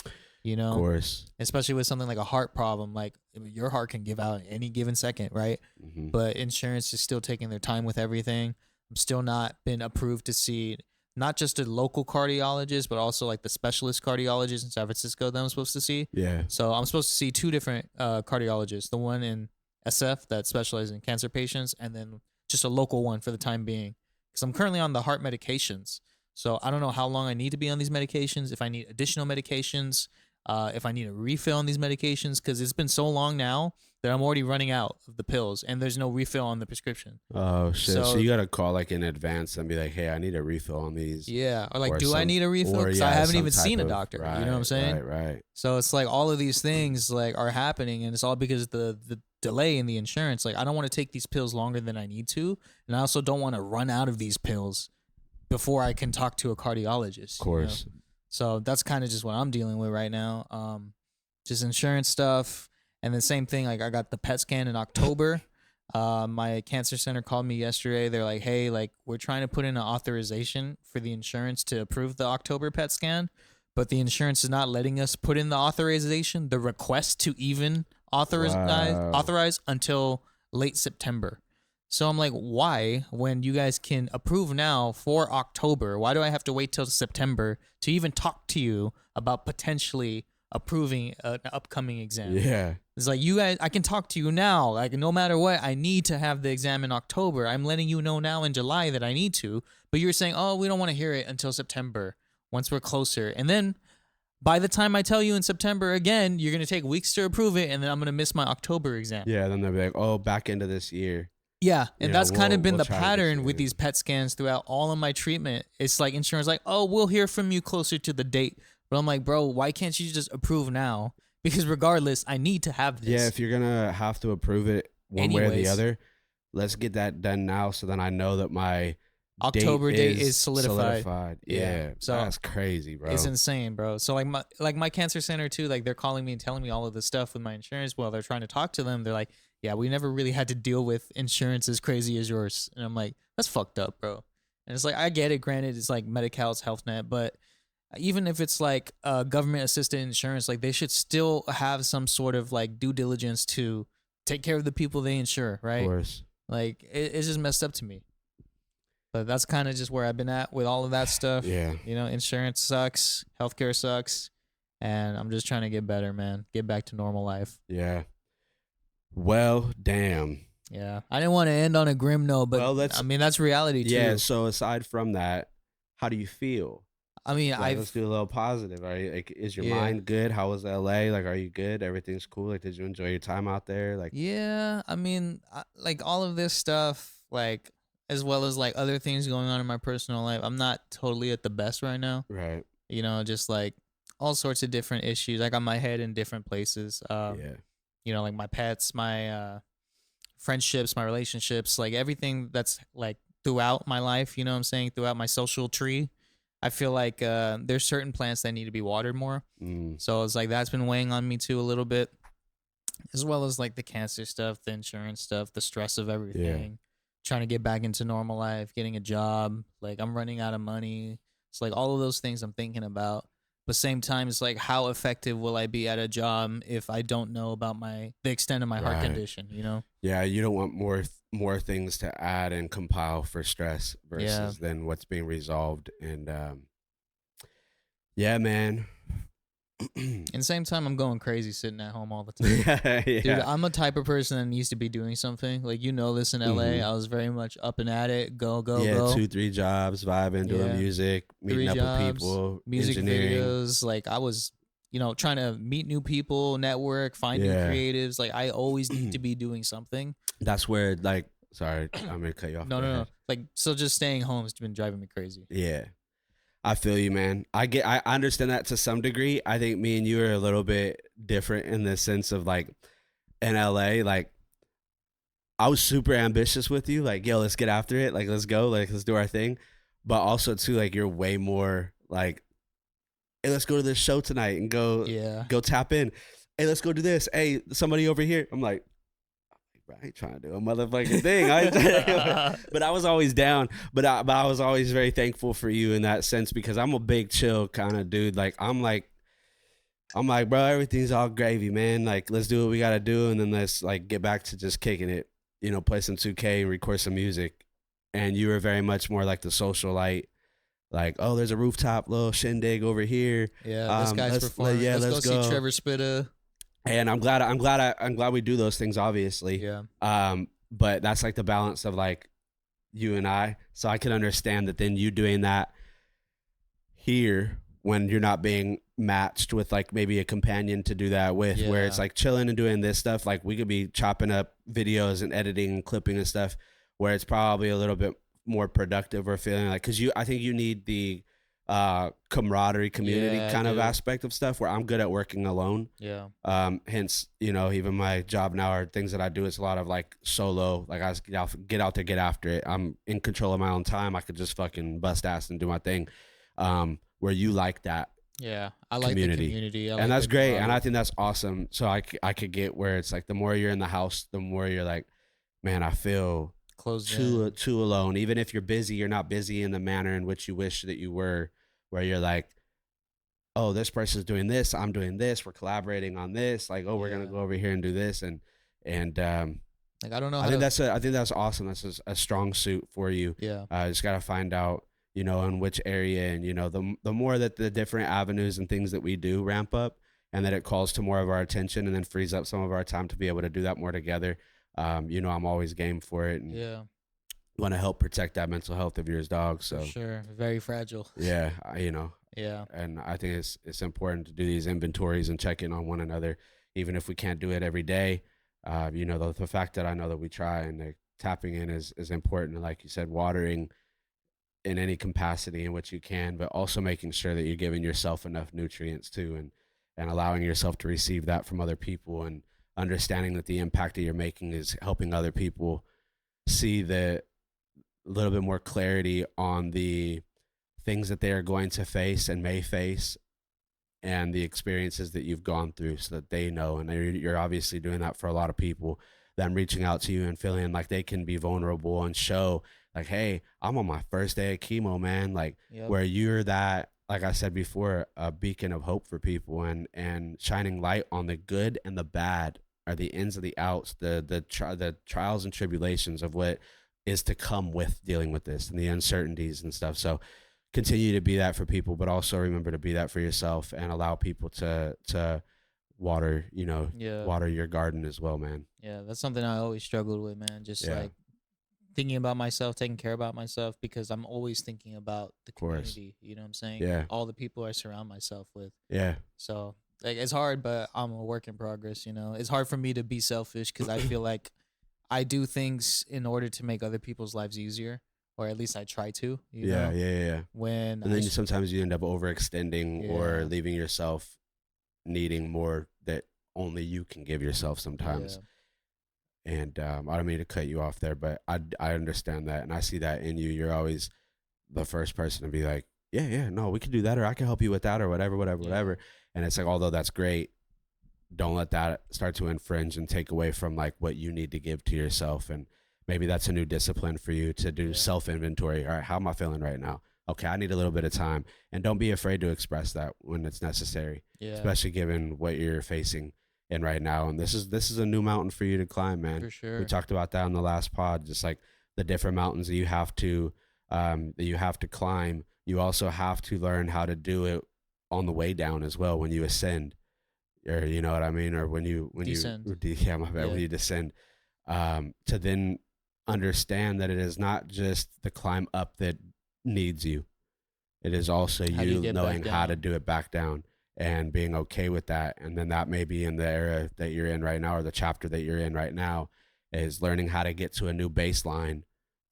You know,
of course,
especially with something like a heart problem, like your heart can give out any given second, right?
Mm-hmm.
But insurance is still taking their time with everything. I'm still not been approved to see not just a local cardiologist, but also like the specialist cardiologist in San Francisco that I'm supposed to see.
Yeah.
So I'm supposed to see two different cardiologists, the one in SF that specializes in cancer patients, and then just a local one for the time being. Because I'm currently on the heart medications. So I don't know how long I need to be on these medications, if I need additional medications, if I need a refill on these medications, because it's been so long now that I'm already running out of the pills and there's no refill on the prescription.
Oh, shit. So you got to call like in advance and be like, hey, I need a refill on these.
Yeah. Or like, do I need a refill? Because I haven't even seen a doctor.
Right,
you know what I'm saying?
Right.
So it's like all of these things like are happening, and it's all because of the delay in the insurance. Like, I don't want to take these pills longer than I need to. And I also don't want to run out of these pills before I can talk to a cardiologist.
Of course.
You know? So that's kind of just what I'm dealing with right now. Just insurance stuff. And the same thing, like I got the PET scan in October. My cancer center called me yesterday. They're like, hey, like we're trying to put in an authorization for the insurance to approve the October PET scan, but the insurance is not letting us put in the authorization, the request to even authorize until late September. So I'm like, why, when you guys can approve now for October, why do I have to wait till September to even talk to you about potentially approving an upcoming exam?
Yeah.
It's like, you guys, I can talk to you now. Like, no matter what, I need to have the exam in October. I'm letting you know now in July that I need to. But you're saying, oh, we don't want to hear it until September once we're closer. And then by the time I tell you in September again, you're going to take weeks to approve it. And then I'm going to miss my October exam.
Yeah. Then they'll be like, oh, back into this year.
Yeah, and that's kind of been the
try
pattern with these PET scans throughout all of my treatment. It's like insurance like, oh, we'll hear from you closer to the date. But I'm like, bro, why can't you just approve now? Because regardless, I need to have this.
Yeah, if you're going to have to approve it one way or the other, let's get that done now so then I know that my
October date is solidified.
Yeah.
So
that's crazy, bro.
It's insane, bro. So like my cancer center too, like they're calling me and telling me all of this stuff with my insurance while they're trying to talk to them. They're like, yeah, we never really had to deal with insurance as crazy as yours. And I'm like, that's fucked up, bro. And it's like, I get it. Granted, it's like Medi-Cal's Health Net, but even if it's like government assisted insurance, like they should still have some sort of like due diligence to take care of the people they insure, right?
Of course.
Like it's just messed up to me. But that's kind of just where I've been at with all of that stuff.
Yeah.
You know, insurance sucks, healthcare sucks, and I'm just trying to get better, man. Get back to normal life.
Yeah. Well, damn.
Yeah. I didn't want to end on a grim note, but I mean, that's reality too.
Yeah. So aside from that, how do you feel?
I mean,
let's do a little positive. Are you, like, is your mind good? How was LA? Like, are you good? Everything's cool. Like, did you enjoy your time out there? Like,
yeah. I mean, like all of this stuff, like as well as like other things going on in my personal life, I'm not totally at the best right now.
Right.
You know, just like all sorts of different issues. I got my head in different places.
Yeah.
You know, like my pets, my friendships, my relationships, like everything that's like throughout my life, you know what I'm saying? Throughout my social tree. I feel like there's certain plants that need to be watered more. So it's like that's been weighing on me too a little bit, as well as like the cancer stuff, the insurance stuff, the stress of everything, trying to get back into normal life, getting a job. Like I'm running out of money. It's like all of those things I'm thinking about. But same time, it's like how effective will I be at a job if I don't know about the extent of my heart condition, you know?
Yeah, you don't want more things to add and compile for stress versus than what's being resolved. And yeah, man.
And same time, I'm going crazy sitting at home all the time. Dude, I'm a type of person that needs to be doing something. Like, you know this in LA. I was very much up and at it. Go.
2-3 jobs, vibing, doing music, meeting up with people,
music
engineering.
videos. Like, I was, you know, trying to meet new people, network, find new creatives. Like, I always need to be doing something.
That's where, like, sorry, I'm gonna cut you off.
No. Like, so just staying home has been driving me crazy.
Yeah, I feel you, man. I understand that to some degree. I think me and you are a little bit different in the sense of like in LA, like I was super ambitious with you, like, yo, let's get after it, like, let's go, like, let's do our thing. But also too, like, you're way more like, hey, let's go to this show tonight and go tap in. Hey, let's go do this. Hey, somebody over here. I'm like, I ain't trying to do a motherfucking thing. But I was always down. But I was always very thankful for you in that sense because I'm a big chill kind of dude. Like I'm like, bro, everything's all gravy, man. Like, let's do what we gotta do, and then let's like get back to just kicking it. You know, play some 2K and record some music. And you were very much more like the socialite. Like, oh, there's a rooftop little shindig over here.
Yeah, this guy's performing. Let's go see Trevor Spitta.
And I'm glad we do those things, obviously.
Yeah.
But that's like the balance of like you and I. So I can understand that then you doing that here when you're not being matched with like maybe a companion to do that with, where it's like chilling and doing this stuff. Like we could be chopping up videos and editing and clipping and stuff where it's probably a little bit more productive or feeling like, cause I think you need the camaraderie community kind of aspect of stuff where I'm good at working alone.
Yeah.
Hence, you know, even my job now are things that I do. It's a lot of like solo, like I just get out there, get after it. I'm in control of my own time. I could just fucking bust ass and do my thing. Where you like that.
Yeah. I like the community.
And that's great. And I think that's awesome. So I could get where it's like, the more you're in the house, the more you're like, man, I feel too alone. Even if you're busy, you're not busy in the manner in which you wish that you were, where you're like, oh, this person's doing this, I'm doing this, we're collaborating on this, like, oh, we're gonna go over here and do this, and
like, I don't know.
I think that's awesome. That's a strong suit for you.
Yeah.
Just gotta find out, you know, in which area, and you know, the more that the different avenues and things that we do ramp up, and that it calls to more of our attention, and then frees up some of our time to be able to do that more together. You know, I'm always game for it. And want to help protect that mental health of yours, dog. So
for sure, very fragile.
Yeah, you know.
Yeah.
And I think it's important to do these inventories and check in on one another, even if we can't do it every day. You know, the fact that I know that we try and tapping in is important. And like you said, watering in any capacity in which you can, but also making sure that you're giving yourself enough nutrients too, and allowing yourself to receive that from other people, and understanding that the impact that you're making is helping other people see the little bit more clarity on the things that they are going to face and may face, and the experiences that you've gone through, so that they know. And you're obviously doing that for a lot of people, them reaching out to you and feeling like they can be vulnerable and show like, hey, I'm on my first day of chemo, man. Like, where you're that, like I said before, a beacon of hope for people, and shining light on the good and the bad, or the ins and the outs, the trials and tribulations of what is to come with dealing with this, and the uncertainties and stuff. So continue to be that for people, but also remember to be that for yourself, and allow people to water, you know, water your garden as well, man.
Yeah, that's something I always struggled with, man. Just like thinking about myself, taking care about myself, because I'm always thinking about the community. You know what I'm saying?
Yeah.
All the people I surround myself with.
Yeah.
So like, it's hard, but I'm a work in progress. You know, it's hard for me to be selfish, because I feel like I do things in order to make other people's lives easier, or at least I try to. You know?
Yeah.
And
then sometimes you end up overextending or leaving yourself needing more that only you can give yourself sometimes. And I don't mean to cut you off there, but I understand that, and I see that in you. You're always the first person to be like, no, we can do that, or I can help you with that, or whatever. And it's like, although that's great, don't let that start to infringe and take away from like what you need to give to yourself. And maybe that's a new discipline for you to do self-inventory. All right, how am I feeling right now? Okay, I need a little bit of time. And don't be afraid to express that when it's necessary, especially given what you're facing in right now. And this is a new mountain for you to climb, man.
For sure.
We talked about that in the last pod, just like the different mountains that you have to climb. You also have to learn how to do it on the way down as well, when you ascend, or you know what I mean, or when you
descend.
When you descend, to then understand that it is not just the climb up that needs you. It is also you knowing how to do it back down, and being okay with that. And then that may be in the era that you're in right now, or the chapter that you're in right now, is learning how to get to a new baseline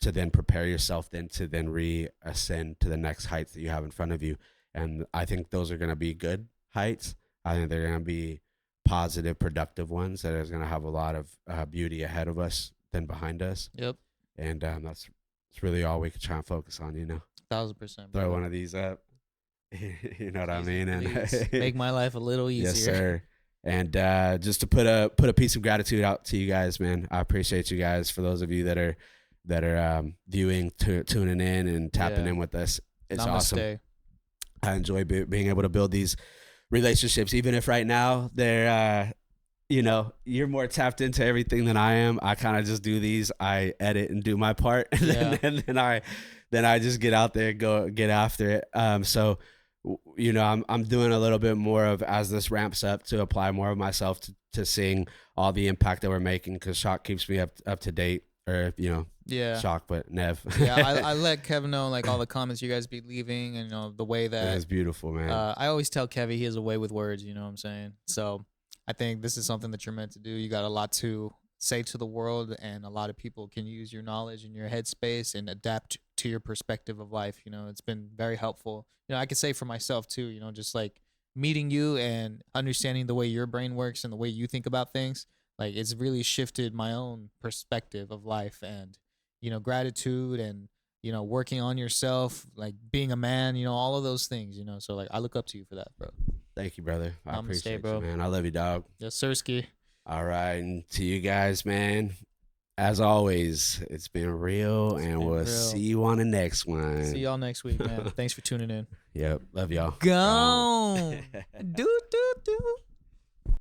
to then prepare yourself then to then reascend to the next heights that you have in front of you. And I think those are going to be good heights. I think they're going to be positive, productive ones that is going to have a lot of beauty ahead of us than behind us.
Yep.
And that's really all we can try and focus on,
1,000%.
Throw one of these up. You know what I mean?
And make my life a little easier.
Yes, sir. And just to put a piece of gratitude out to you guys, man. I appreciate you guys. For those of you that are viewing, tuning in, and tapping in with us, it's
Namaste.
awesome. I enjoy being able to build these relationships, even if right now they're you're more tapped into everything than I am. I kind of just do these. I edit and do my part, and then I just get out there and go get after it. So I'm doing a little bit more of, as this ramps up, to apply more of myself to seeing all the impact that we're making, because Shock keeps me up to date, or Shock, but Nev.
I let Kev know like all the comments you guys be leaving, and the way that
it's beautiful, man.
I always tell Kevy he has a way with words, you know what I'm saying? So I think this is something that you're meant to do. You got a lot to say to the world, and a lot of people can use your knowledge and your headspace and adapt to your perspective of life. It's been very helpful. I could say for myself too, just like meeting you and understanding the way your brain works and the way you think about things, like it's really shifted my own perspective of life, and gratitude, and working on yourself, like being a man, all of those things, so like I look up to you for that, bro.
Thank you, brother. I appreciate
bro.
you, man. I love you, dog.
Yes, sirski.
All right, and to you guys, man, as always, it's been real, and we'll see you on the next one.
See y'all next week, man. Thanks for tuning in.
Yep, love y'all.
Gone. Do.